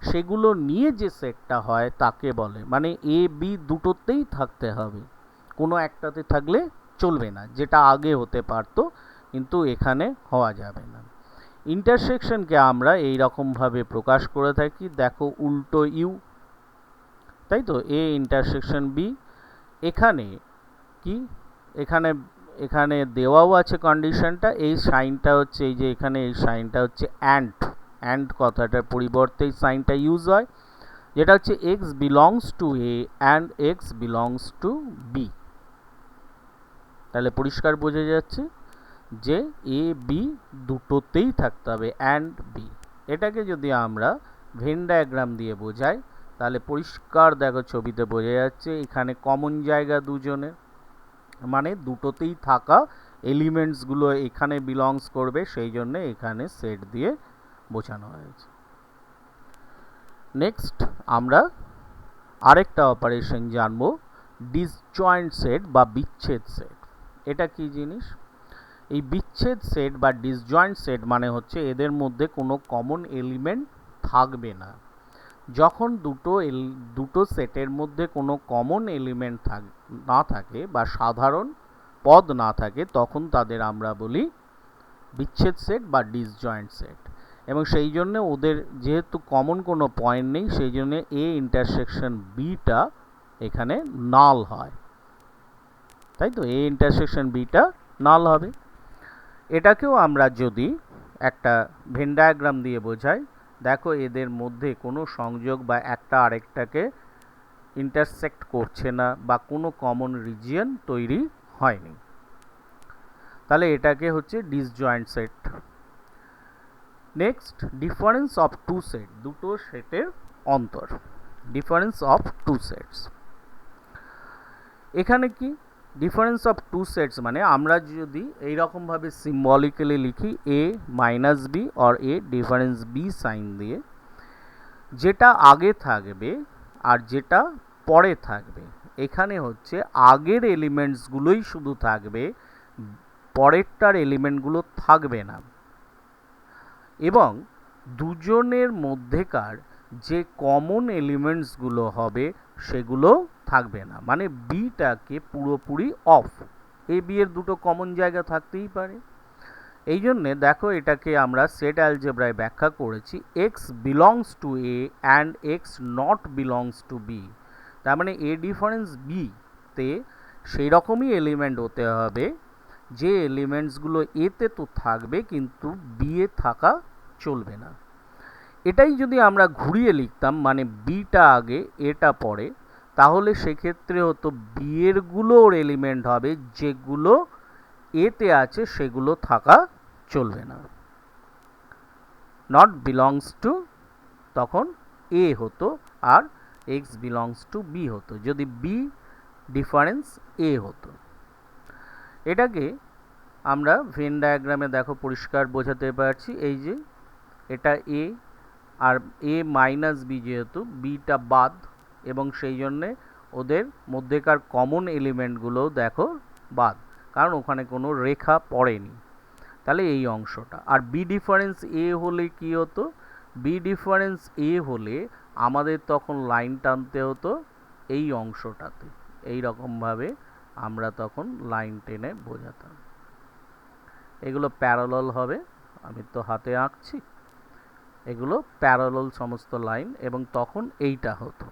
সেগুলো নিয়ে যে সেটটা হয় তাকে বলে, মানে এ বি দুটোতেই থাকতে হবে, কোনো একটাতে থাকলে চলবে না, যেটা আগে হতে পারতো কিন্তু এখানে হওয়া যাবে না। ইন্টারসেকশনকে আমরা এই রকমভাবে প্রকাশ করে থাকি, দেখো উল্টো ইউ, তাই তো, এ ইন্টারসেকশন বি। এখানে কি, এখানে এখানে দেওয়াও আছে কন্ডিশনটা, এই সাইনটা হচ্ছে এই যে এখানে এই সাইনটা হচ্ছে অ্যান্ড কথাটার পরিবর্তে এই সাইনটা ইউজ হয়, যেটা হচ্ছে x belongs to A and x belongs to B. তাহলে পরিষ্কার বোঝা যাচ্ছে যে এ বি দুটোতেই থাকতে হবে, অ্যান্ড বি। এটাকে যদি আমরা ভেন ডায়াগ্রাম দিয়ে বোঝাই তাহলে পরিষ্কার দেখো ছবিতে বোঝা যাচ্ছে এখানে কমন জায়গা দুজনের, মানে দুটোতেই থাকা এলিমেন্টসগুলো এখানে বিলংস করবে, সেই জন্য এখানে সেট দিয়ে বোঝানো হয়েছে। নেক্সট আমরা আরেকটা অপারেশন জানবো, ডিসজয়েন্ট সেট বা বিচ্ছেদ সেট। এটা কি জিনিস? এই বিচ্ছেদ সেট বা ডিসজয়েন্ট সেট মানে হচ্ছে এদের মধ্যে কোনো কমন এলিমেন্ট থাকবে না। যখন দুটো সেটের মধ্যে কোনো কমন এলিমেন্ট না থাকে বা সাধারণ পদ না থাকে তখন তাদের আমরা বলি বিচ্ছেদ সেট বা ডিসজয়েন্ট সেট। এবং সেই জন্য ওদের যেহেতু কমন কোনো পয়েন্ট নেই, সেই জন্য এ ইন্টারসেকশন বিটা এখানে নাল হয়। তাই তো, এ ইন্টারসেকশন বিটা নাল হবে। এটাকেও আমরা যদি একটা ভেন ডায়াগ্রাম দিয়ে বোঝাই, দেখো এদের মধ্যে কোনো সংযোগ বা একটা আরেকটাকে ইন্টারসেক্ট করছে না বা কোনো কমন রিজিয়ন তৈরি হয়নি, তাহলে এটাকে হচ্ছে disjoint set. Next, difference of two set, দুটো সেটের অন্তর, ডিফারেন্স অফ টু সেটস। এখানে কি ডিফারেন্স অফ টু সেটস মানে আমরা যদি এইরকমভাবে সিম্বলিক্যালি লিখি A minus B or A difference B sign দিয়ে, যেটা আগে থাকবে আর যেটা পরে থাকবে, এখানে হচ্ছে আগের এলিমেন্টসগুলোই শুধু থাকবে, পরেরটার এলিমেন্টগুলো থাকবে না, এবং দুজনের মধ্যেকার যে কমন এলিমেন্টসগুলো হবে সেগুলো থাকবে না, মানে বিটাকে পুরোপুরি অফ। এ বি এর দুটো কমন জায়গা থাকতেই পারে। এই জন্যে দেখো এটাকে আমরা সেট অ্যালজেব্রায় ব্যাখ্যা করেছি x belongs to A and x not belongs to B. তার মানে এ ডিফারেন্স বি তে সেই রকমই এলিমেন্ট হতে হবে যে এলিমেন্টসগুলো এতে তো থাকবে কিন্তু বি এ থাকা চলবে না। এটাই যদি আমরা ঘুরিয়ে লিখতাম, মানে বিটা আগে এটা পরে, তাহলে সেক্ষেত্রে হতো বি এর গুলোর এলিমেন্ট হবে যেগুলো এতে আছে সেগুলো থাকা চলবে না, নট বিলংস টু, তখন এ হতো, আর এক্স বিলংস টু বি হতো যদি বি ডিফারেন্স এ হতো। এটাকে আমরা ভেন ডায়াগ্রামে দেখো পরিষ্কার বোঝাতে পারছি, এই যে এটা এ আর এ মাইনাস বি, যেহেতু বিটা বাদ এবং সেই জন্যে ওদের মধ্যেকার কমন এলিমেন্টগুলোও দেখো বাদ, কারণ ওখানে কোনো রেখা পড়েনি, তাহলে এই অংশটা। আর বি ডিফারেন্স এ হলে কি হতো, বি ডিফারেন্স এ হলে আমাদের তখন লাইন টানতে হতো এই অংশটাতে, এই রকমভাবে আমরা তখন লাইন টেনে বোঝাতাম। এগুলো প্যারালাল হবে, আমি তো হাতে আঁকছি, এগুলো প্যারালাল সমস্ত লাইন, এবং তখন এইটা হতো,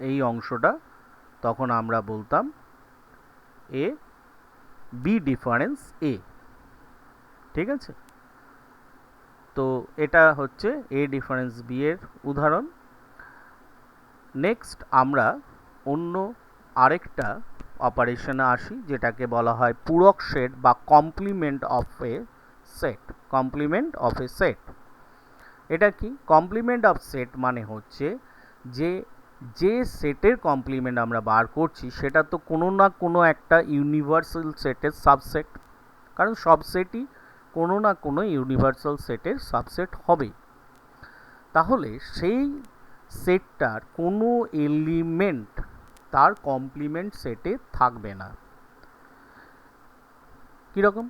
এই অংশটা তখন আমরা বলতাম এ বি ডিফারেন্স এ। ঠিক আছে, তো এটা হচ্ছে এ ডিফারেন্স বি এর উদাহরণ। নেক্সট আমরা অন্য আরেকটা অপারেশনে আসি, যেটাকে বলা হয় পূরক সেট বা complement of A set, complement of A set. এটা কি কমপ্লিমেন্ট অফ সেট মানে হচ্ছে যে যে সেটের কমপ্লিমেন্ট আমরা বার করছি সেটা তো কোনো না কোনো একটা ইউনিভার্সাল সেটের সাবসেট, কারণ সব সেটই কোনো না কোনো ইউনিভার্সাল সেটের সাবসেট হবে। তাহলে সেই সেটটার কোনো এলিমেন্ট তার কমপ্লিমেন্ট সেটে থাকবে না। কীরকম,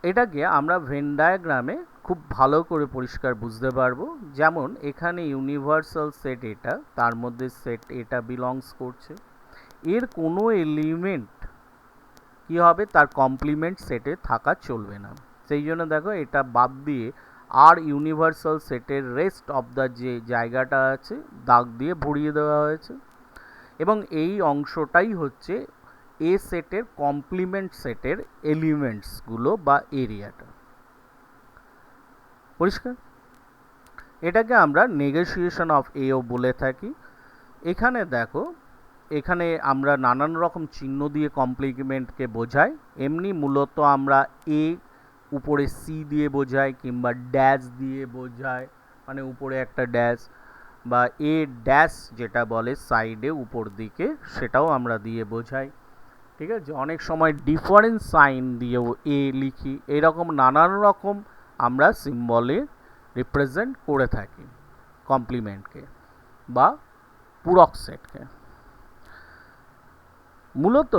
এটাকে আমরা ভেন ডায়াগ্রামে খুব ভালো করে পরিষ্কার বুঝতে পারবো। যেমন এখানে ইউনিভার্সাল সেট এটা, তার মধ্যে সেট এটা বিলংস করছে, এর কোনো এলিমেন্ট কি হবে, তার কমপ্লিমেন্ট সেটে থাকা চলবে না। সেই জন্য দেখো এটা বাদ দিয়ে আর ইউনিভার্সাল সেটের রেস্ট অফ দ্য যে জায়গাটা আছে দাগ দিয়ে ভরিয়ে দেওয়া হয়েছে, এবং এই অংশটাই হচ্ছে এ সেটের কমপ্লিমেন্ট সেটের এলিমেন্টসগুলো বা এরিয়াটা। পরিষ্কার, এটাকে আমরা নেগোসিয়েশন অফ এও বলে থাকি। এখানে দেখো, এখানে আমরা নানান রকম চিহ্ন দিয়ে কমপ্লিমেন্টকে বোঝাই, এমনি মূলত আমরা এ উপরে সি দিয়ে বোঝাই কিংবা ড্যাশ দিয়ে বোঝাই, মানে উপরে একটা ড্যাশ, বা এ ড্যাশ যেটা বলে সাইডে উপর দিকে, সেটাও আমরা দিয়ে বোঝাই। ঠিক আছে, অনেক সময় ডিফারেন্স সাইন দিয়েও এ লিখি, এরকম নানান রকম আমরা সিম্বলে রিপ্রেজেন্ট করে থাকি কমপ্লিমেন্টকে বা পূরক সেটকে। মূলত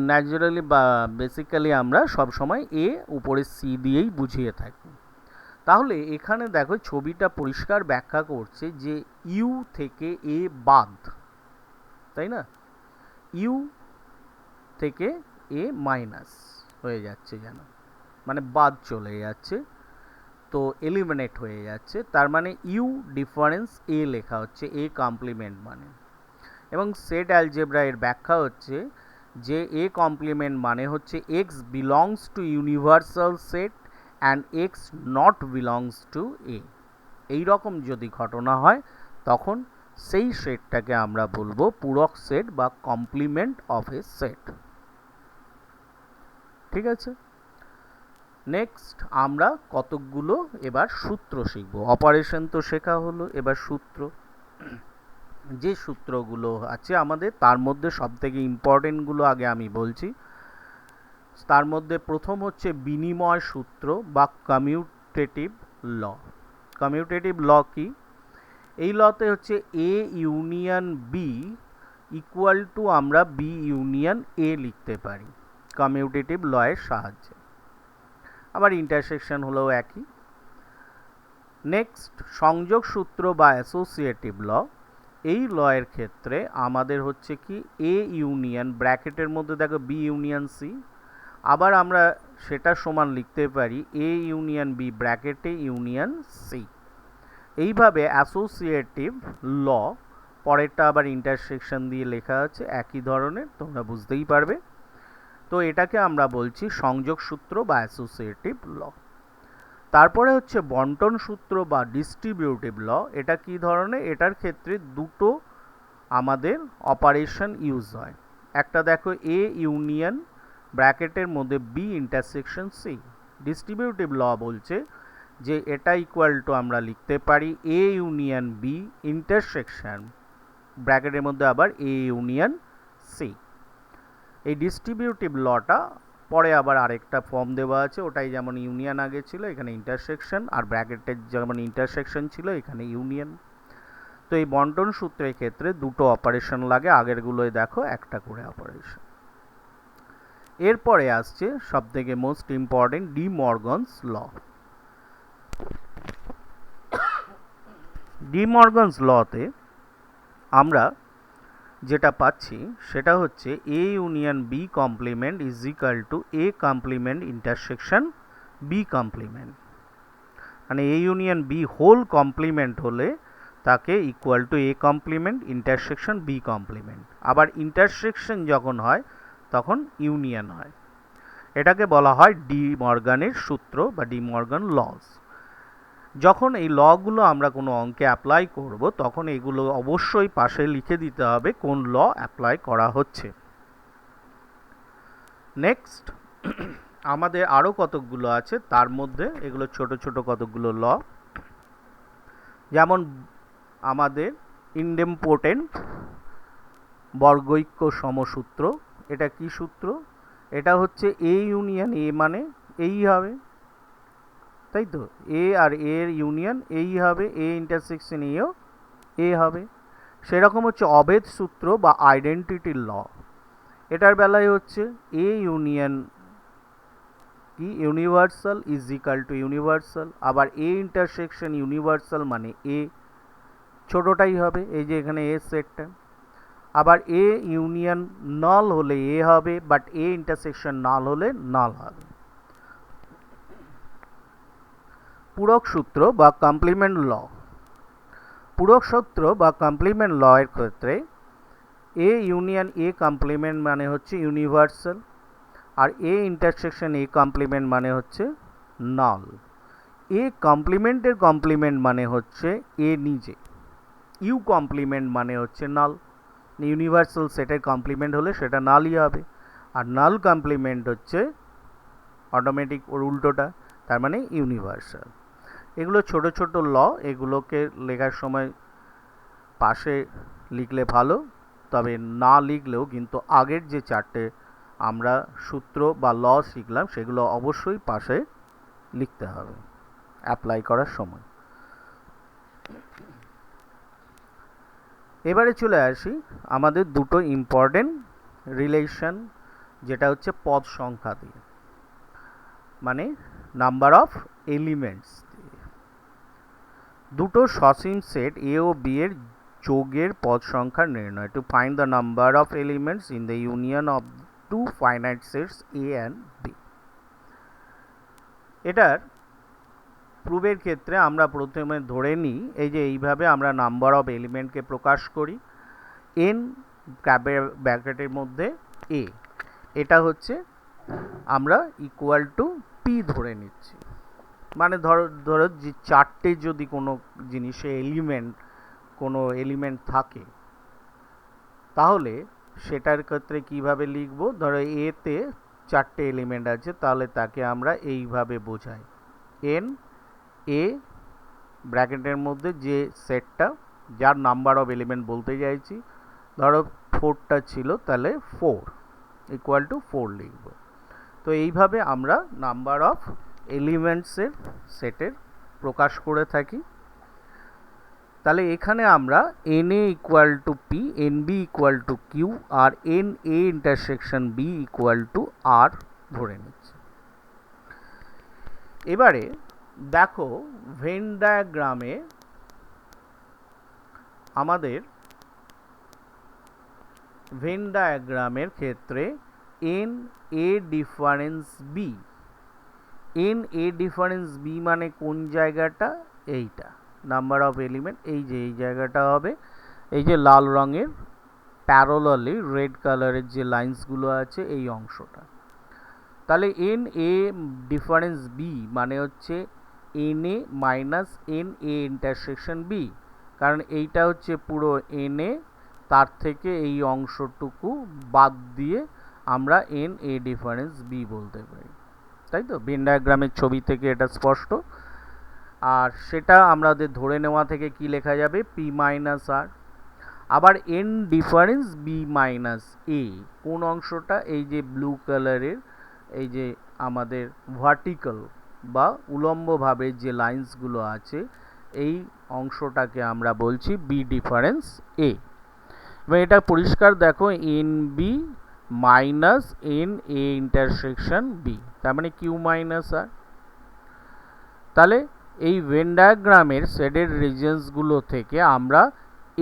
ন্যাচারালি বা বেসিক্যালি আমরা সবসময় এ উপরে সি দিয়েই বুঝিয়ে থাকি। তাহলে এখানে দেখো ছবিটা পরিষ্কার ব্যাখ্যা করছে যে ইউ থেকে এ বাদ, তাই না, ইউ থেকে এ মাইনাস হয়ে যাচ্ছে যেন, মানে বাদ চলে যাচ্ছে, তো এলিমিনেট হয়ে যাচ্ছে, তার মানে ইউ ডিফারেন্স এ লেখা হচ্ছে, এ কমপ্লিমেন্ট মানে। এবং সেট অ্যালজেব্রা এর ব্যাখ্যা হচ্ছে যে এ কমপ্লিমেন্ট মানে হচ্ছে x belongs to universal set and x not belongs to A. এই রকম যদি ঘটনা হয় তখন সেই সেটটাকে আমরা বলবো পূরক সেট বা কমপ্লিমেন্ট অফ এ সেট। ঠিক আছে, নেক্সট আমরা কতকগুলো এবার সূত্র শিখব। অপারেশন তো শেখা হলো, এবার সূত্র। যে সূত্রগুলো আছে আমাদের তার মধ্যে সবথেকে ইম্পর্টেন্টগুলো আগে আমি বলছি। তার মধ্যে প্রথম হচ্ছে বিনিময় সূত্র বা কমিউটেটিভ ল। কমিউটেটিভ ল কি? এই লতে হচ্ছে A union B equal to আমরা বি ইউনিয়ন এ লিখতে পারি কমিউটেটিভ ল এর সাহায্যে। আবার ইন্টারসেকশন হলেও একই। নেক্সট সংযোগ সূত্র বা অ্যাসোসিয়েটিভ ল। এই ল এর ক্ষেত্রে আমাদের হচ্ছে কি এ ইউনিয়ন ব্র্যাকেটের মধ্যে দেখো বি ইউনিয়ন সি, আবার আমরা সেটা সমান লিখতে পারি এ ইউনিয়ন বি ব্র্যাকেটে ইউনিয়ন সি। এইভাবে অ্যাসোসিয়েটিভ ল, পরেরটা আবার ইন্টারসেকশন দিয়ে লেখা আছে, একই ধরনের, তোমরা বুঝতেই পারবে। তো এটাকে আমরা বলছি সংযোগ সূত্র বা অ্যাসোসিয়েটিভ ল। তারপরে হচ্ছে বন্টন সূত্র বা ডিস্ট্রিবিউটিভ ল। এটা কি ধরনের? এটার ক্ষেত্রে দুটো আমাদের অপারেশন ইউজ হয়। একটা দেখো এ ইউনিয়ন ব্র্যাকেটের মধ্যে বি ইন্টারসেকশন সি। ডিস্ট্রিবিউটিভ ল বলছে যে এটা ইকুয়াল টু আমরা লিখতে পারি এ ইউনিয়ন বি ইন্টারসেকশন ব্র্যাকেটের মধ্যে আবার এ ইউনিয়ন সি। এই ডিস্ট্রিবিউটিভ লটা পরে আবার আরেকটা ফর্ম দেওয়া আছে, ওটাই যেমন ইউনিয়ন আগে ছিল এখানে ইন্টারসেকশন, আর ব্র্যাকেটের যেমন ইন্টারসেকশন ছিল এখানে ইউনিয়ন। তো এই বন্টন সূত্রের ক্ষেত্রে দুটো অপারেশন লাগে, আগেরগুলোয় দেখো একটা করে অপারেশন। এরপরে আসছে সবথেকে most important De Morgan's law. De Morgan's লতে আমরা যেটা পাচ্ছি সেটা হচ্ছে A union B complement is equal to A complement intersection B complement. মানে A union B whole complement হলে তাকে equal to A complement intersection B complement. আবার ইন্টারসেকশন যখন হয় তখন ইউনিয়ন হয়। এটাকে বলা হয় ডি মর্গানের সূত্র বা ডি মর্গান লস। যখন এই লগুলো আমরা কোনো অঙ্কে অ্যাপ্লাই করব তখন এগুলো অবশ্যই পাশে লিখে দিতে হবে কোন ল অ্যাপ্লাই করা হচ্ছে। নেক্সট আমাদের আরও কতকগুলো আছে, তার মধ্যে এগুলো ছোট ছোট কতকগুলো ল, যেমন আমাদের ইনডেমপোটেন্ট বর্গৈক্য সমসূত্র। এটা কি সূত্র? এটা হচ্ছে এ ইউনিয়ন এ মানে এই হবে, তাই তো? এ আর এর ইউনিয়ন এই হবে, এ ইন্টারসেকশন এও এ হবে। সেরকম হচ্ছে অভেদ সূত্র বা আইডেন্টিটি ল। এটার বেলায় হচ্ছে এ ইউনিয়ন কি universal is equal two universal, আবার এ ইন্টারসেকশন ইউনিভার্সাল মানে এ ছোটটাই হবে, এই যে এখানে এ সেটটা। আবার এ ইউনিয়ন নল হলে এ হবে, বাট এ ইন্টারসেকশন নল হলে নল হবে। পূরক সূত্র বা কমপ্লিমেন্ট ল। পূরক সূত্র বা কমপ্লিমেন্ট ল এর ক্ষেত্রে এ ইউনিয়ন এ কমপ্লিমেন্ট মানে হচ্ছে ইউনিভার্সাল, আর এ ইন্টারসেকশন এ কমপ্লিমেন্ট মানে হচ্ছে নল। এ কমপ্লিমেন্টের কমপ্লিমেন্ট মানে হচ্ছে এ নিজে, ইউ কমপ্লিমেন্ট মানে হচ্ছে নল। ইউনিভার্সাল সেটের কমপ্লিমেন্ট হলে সেটা নলই হবে, আর নল কমপ্লিমেন্ট হচ্ছে অটোমেটিক ওর উল্টোটা, তার মানে ইউনিভার্সাল। এগুলো ছোট ছোট ল, এগুলোকে লেখার সময় পাশে লিখলে ভালো, তবে না লিখলেও কিন্তু আগের যে চারটে আমরা সূত্র বা ল শিখলাম সেগুলো অবশ্যই পাশে লিখতে হবে অ্যাপ্লাই করার সময়। এবারে চলে আসি আমাদের দুটো ইম্পর্টেন্ট রিলেশন, যেটা হচ্ছে পদ সংখ্যা দিয়ে, মানে নাম্বার অফ এলিমেন্টস দিয়ে। দুটো সসীম সেট এ ও বি এর যোগের পদ সংখ্যা নির্ণয়। To find the number of elements in the union of two finite sets A and B. এটার প্রুফের ক্ষেত্রে আমরা প্রথমে ধরে নিই এই যে এইভাবে আমরা নাম্বার অফ এলিমেন্টকে প্রকাশ করি। এন ব্র্যাকেটের মধ্যে এ, এটা হচ্ছে আমরা ইকুয়াল টু পি ধরে নিচ্ছি। মানে ধরো যে চারটে যদি কোনো জিনিসে কোনো এলিমেন্ট থাকে, তাহলে সেটার ক্ষেত্রে কিভাবে লিখবো, ধরো এতে চারটে এলিমেন্ট আছে, তাহলে তাকে আমরা এইভাবে বোঝাই, এন এ ব্র্যাকেটের মধ্যে যে সেটটা যার নাম্বার অফ এলিমেন্ট বলতে চাইছি, ধরো 4টা ছিল, তাহলে 4 ইকুয়াল টু 4 লিখব। তো এইভাবে আমরা নাম্বার অফ এলিমেন্টসের সেটের প্রকাশ করে থাকি। তাহলে এখানে আমরা N A equal to P, N B equal to Q আর N A intersection B equal to R ধরে নিচ্ছি। এবারে দেখো ভেন ডায়াগ্রামে আমাদের ভেন ডায়াগ্রামের ক্ষেত্রে n A difference B, n A difference B মানে কোন জায়গাটা, এইটা নাম্বার অফ এলিমেন্ট, এই যে এই জায়গাটা হবে, এই যে লাল রঙের প্যারালালি রেড কালারের যে লাইন্সগুলো আছে এই অংশটা। তাহলে এন এ ডিফারেন্স বি মানে হচ্ছে n A minus N A intersection B, কারণ এইটা হচ্ছে পুরো এন এ, তার থেকে এই অংশটুকু বাদ দিয়ে আমরা এন এ ডিফারেন্স বি বলতে পারি, তাই তো? ভেন ডায়াগ্রামের ছবি থেকে এটা স্পষ্ট। আর সেটা আমাদের ধরে নেওয়া থেকে কি লেখা যাবে, পি মাইনাস আর। আবার এন ডিফারেন্স বি মাইনাস এ কোন অংশটা, এই যে ব্লু কালারের এই যে আমাদের ভার্টিক্যাল বা উলম্বভাবে যে লাইন্সগুলো আছে এই অংশটাকে আমরা বলছি বি ডিফারেন্স এ। এবং এটা পরিষ্কার দেখো, n B minus N A intersection B, তার মানে কিউ মাইনাস আর। তাহলে এই ভেন ডায়াগ্রামের শেডেড রিজিয়নসগুলো থেকে আমরা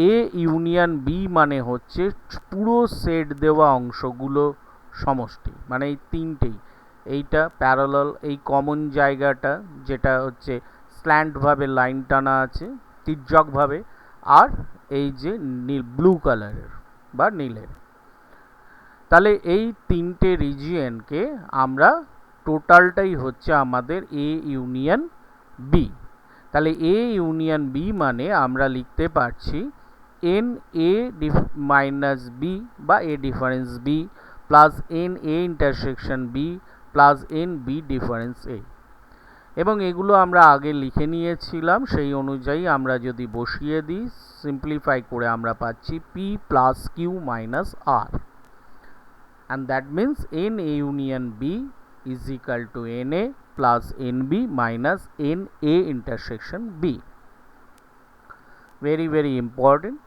এ ইউনিয়ন বি মানে হচ্ছে পুরো সেট দেওয়া অংশগুলো সমষ্টি, মানে এই তিনটেই, এইটা প্যারালাল, এই কমন জায়গাটা যেটা হচ্ছে স্ল্যান্টভাবে লাইন টানা আছে তির্যকভাবে, আর এই যে ব্লু কালারের বা নীলের। তাহলে এই তিনটে রিজিয়নকে আমরা টোটালটাই হচ্ছে আমাদের এ ইউনিয়ন বি। তাহলে এ ইউনিয়ন বি মানে আমরা লিখতে পারছি এন এ মাইনাস বি বা A difference B plus N A intersection B plus N B difference A. এবং এগুলো আমরা আগে লিখে নিয়েছিলাম, সেই অনুযায়ী আমরা যদি বসিয়ে দিই, সিম্পলিফাই করে আমরা পাচ্ছি P plus Q minus R, and that means n a union b is equal to n a plus n b minus n a intersection b. Very very important.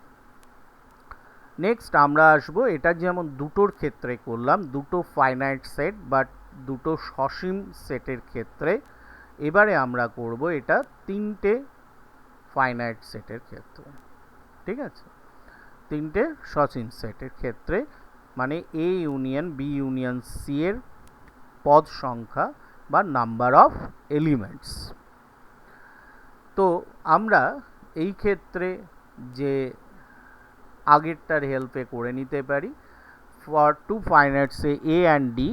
Next আমরা আসবো, এটা যেমন দুটোর ক্ষেত্রে করলাম, দুটো ফাইনাইট সেট বাট দুটো সসীম সেটের ক্ষেত্রে, এবারে আমরা করব এটা তিনটে ফাইনাইট সেটের ক্ষেত্রে। ঠিক আছে, তিনটে সসীম সেটের ক্ষেত্রে, মানে A union B union C এর পদ সংখ্যা বা নাম্বার অফ এলিমেন্টস। তো আমরা এই ক্ষেত্রে যে আগেরটার হেল্পে করে নিতে পারি, ফর টু ফাইনাইটসে এ অ্যান্ড ডি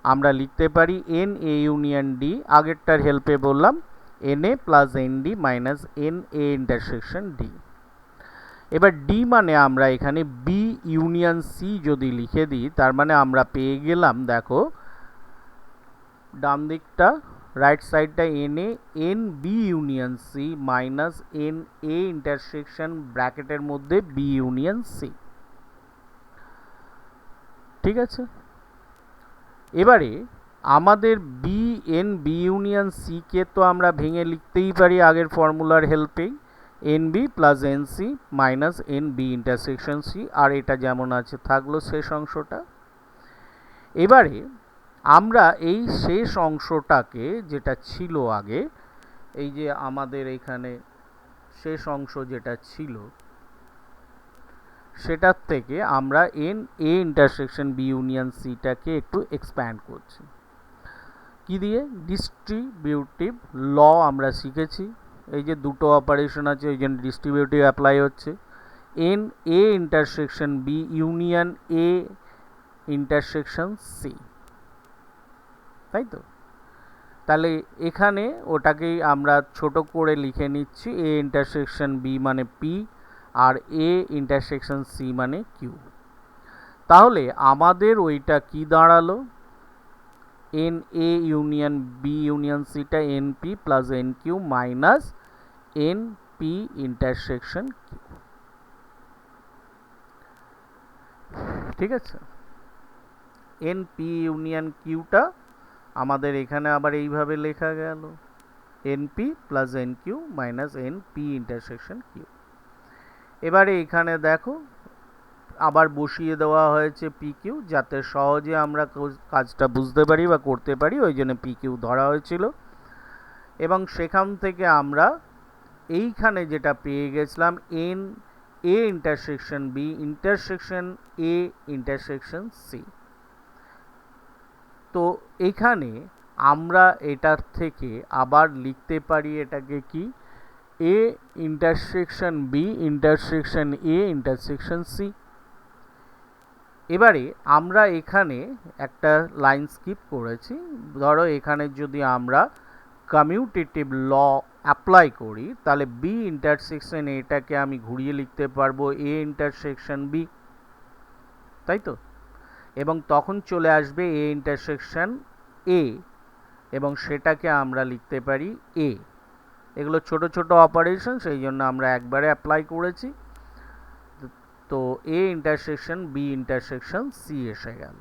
আমরা লিখতে পারি এন এ ইউনিয়ন ডি, আগেরটার হেল্পে বললাম N A plus N D minus N A intersection D. এবার ডি মানে আমরা এখানে বি ইউনিয়ন সি যদি লিখে দিই, তার মানে আমরা পেয়ে গেলাম, দেখো ডান দিকটা রাইট সাইডটা N A N B union C minus N A intersection ব্র্যাকেটের মধ্যে বি ইউনিয়ন সি। ঠিক আছে, এবারে আমাদের B N B union C কে তো আমরা ভেঙে লিখতেই পারি আগের ফর্মুলার হেল্পেই, N B plus N C minus N B intersection C, আর এটা যেমন আছে থাকলো শেষ অংশটা। এবারে আমরা এই শেষ অংশটাকে যেটা ছিল আগে, এই যে আমাদের এখানে শেষ অংশ যেটা ছিল সেটার থেকে আমরা N A intersection B union সিটাকে একটু এক্সপ্যান্ড করছি। কি দিয়ে? ডিস্ট্রিবিউটিভ ল আমরা শিখেছি, এই যে দুটো অপারেশন আছে ওই জন্য ডিস্ট্রিবিউটিভ অ্যাপ্লাই হচ্ছে। N A intersection B union A intersection C, তাই তো? তাহলে এখানে ওটাকেই আমরা ছোট করে লিখে নিচ্ছি, এ ইন্টারসেকশন বি মানে পি আর এ ইন্টারসেকশন সি মানে কিউ। তাহলে আমাদের ওইটা কি দাঁড়ালো, N A union B union সিটা N P plus N Q minus N P intersection Q, ঠিক আছে? এন পি ইউনিয়ন কিউটা আমাদের এখানে আবার এইভাবে লেখা গেল, n P plus N Q minus N P intersection Q. এবারে এখানে দেখো আবার বসিয়ে দেওয়া হয়েছে পি কিউ, যাতে সহজে আমরা কাজটা বুঝতে পারি বা করতে পারি, ওই জন্য পি কিউ ধরা হয়েছিল। এবং সেখান থেকে আমরা এইখানে যেটা পেয়ে গেছিলাম, n A intersection B intersection A intersection C. তো এখানে আমরা এটার থেকে আবার লিখতে পারি এটাকে কি, A intersection B intersection A intersection C. এবারে আমরা এখানে একটা লাইন স্কিপ করেছি। ধরো এখানে যদি আমরা কমিউটেটিভ ল অ্যাপ্লাই করি, তাহলে বি ইন্টারসেকশন এটাকে আমি ঘুরিয়ে লিখতে পারবো এ ইন্টারসেকশন বি, তাই তো? এবং তখন চলে আসবে এ ইন্টারসেকশন এ, এবং সেটাকে আমরা লিখতে পারি এ। এগুলো ছোট ছোট অপারেশন, সেই জন্য আমরা একবারে অ্যাপ্লাই করেছি। তো A intersection B intersection C এসে গেল।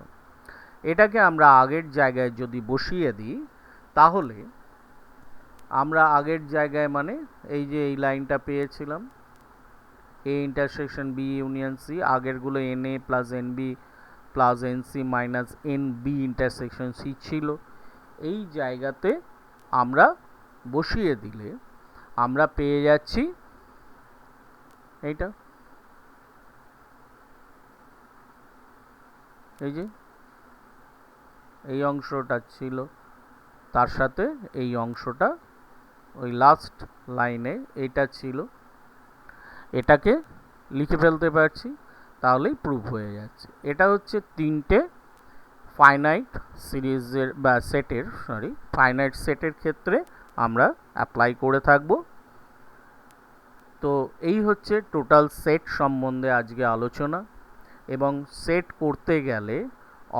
এটাকে আমরা আগের জায়গায় যদি বসিয়ে দিই, তাহলে আমরা আগের জায়গায় মানে এই যে এই লাইনটা পেয়েছিলাম, A intersection B union C, আগেরগুলো N A plus N B plus N C minus N B intersection C ছিল। এই জায়গাতে আমরা বসিয়ে দিলে আমরা পেয়ে যাচ্ছি এইটা, এই যে এই অংশটা ছিল, তার সাথে এই অংশটা ওই লাস্ট লাইনে এটা ছিল, এটাকে লিখে ফেলতে পারছি, তাহলেই প্রুফ হয়ে যাচ্ছে। এটা হচ্ছে তিনটে ফাইনাইট সিরিজের বা সেটের ফাইনাইট সেটের ক্ষেত্রে আমরা অ্যাপ্লাই করে থাকব। তো এই হচ্ছে টোটাল সেট সম্বন্ধে আজকে আলোচনা। এবং সেট করতে গেলে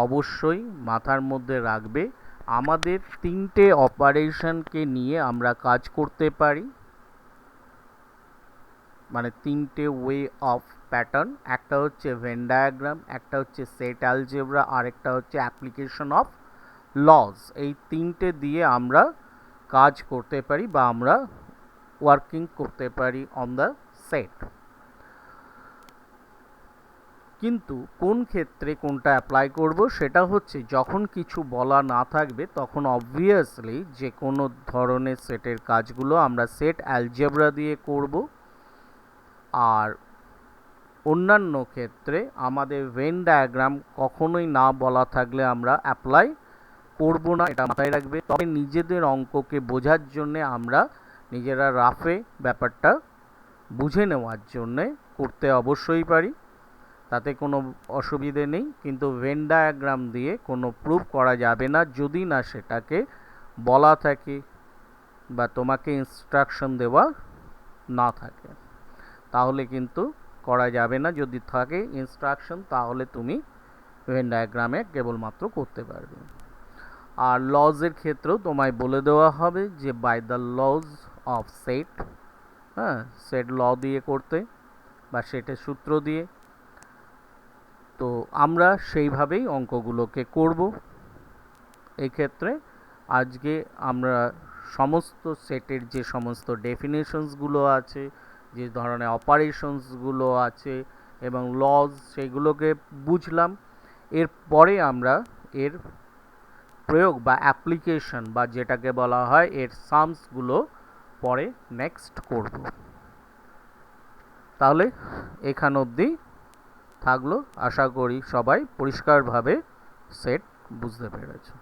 অবশ্যই মাথার মধ্যে রাখবে, আমাদের তিনটে অপারেশনকে নিয়ে আমরা কাজ করতে পারি, মানে তিনটে ওয়ে অফ প্যাটার্ন। একটা হচ্ছে ভেন ডায়াগ্রাম, একটা হচ্ছে সেট অ্যালজেব্রা, আর একটা হচ্ছে অ্যাপ্লিকেশন অফ লজ। এই তিনটে দিয়ে আমরা কাজ করতে পারি বা আমরা ওয়ার্কিং করতে পারি অন দ্য সেট। কিন্তু কোন ক্ষেত্রে কোনটা অ্যাপ্লাই করব, সেটা হচ্ছে যখন কিছু বলা না থাকবে, তখন অবভিয়াসলি যে কোনো ধরনের সেটের কাজগুলো আমরা সেট অ্যালজেব্রা দিয়ে করব। আর অন্যান্য ক্ষেত্রে আমাদের ভেন ডায়াগ্রাম কখনোই না বলা থাকলে আমরা অ্যাপ্লাই করব না, এটা মাথায় রাখবে। তবে নিজেদের অঙ্ককে বোঝার জন্যে আমরা নিজেরা রাফে ব্যাপারটা বুঝে নেওয়ার জন্যে করতে অবশ্যই পারি, তাতে কোনো অসুবিধে নেই। কিন্তু ভেন ডায়াগ্রাম দিয়ে কোনো প্রুফ করা যাবে না যদি না সেটাকে বলা থাকে বা তোমাকে ইনস্ট্রাকশন দেওয়া না থাকে, তাহলে কিন্তু করা যাবে না। যদি থাকে ইনস্ট্রাকশন, তাহলে তুমি ভেন ডায়াগ্রামে কেবলমাত্র করতে পারবে। আর লজের ক্ষেত্রেও তোমায় বলে দেওয়া হবে যে by the laws of set, হ্যাঁ, সেট ল দিয়ে করতে বা সেটের সূত্র দিয়ে। তো আমরা সেইভাবেই অঙ্কগুলোকে করব। এক্ষেত্রে আজকে আমরা সমস্ত সেটের যে সমস্ত ডেফিনেশনসগুলো আছে, যে ধরনের অপারেশনসগুলো আছে এবং লজ, সেগুলোকে বুঝলাম। এরপরে আমরা এর প্রয়োগ বা অ্যাপ্লিকেশন বা যেটাকে বলা হয় এর সামসগুলো পরে নেক্সট করব। তাহলে এখান অবধি থাকলো। আশা করি সবাই পরিষ্কারভাবে সেট বুঝতে পেরেছো।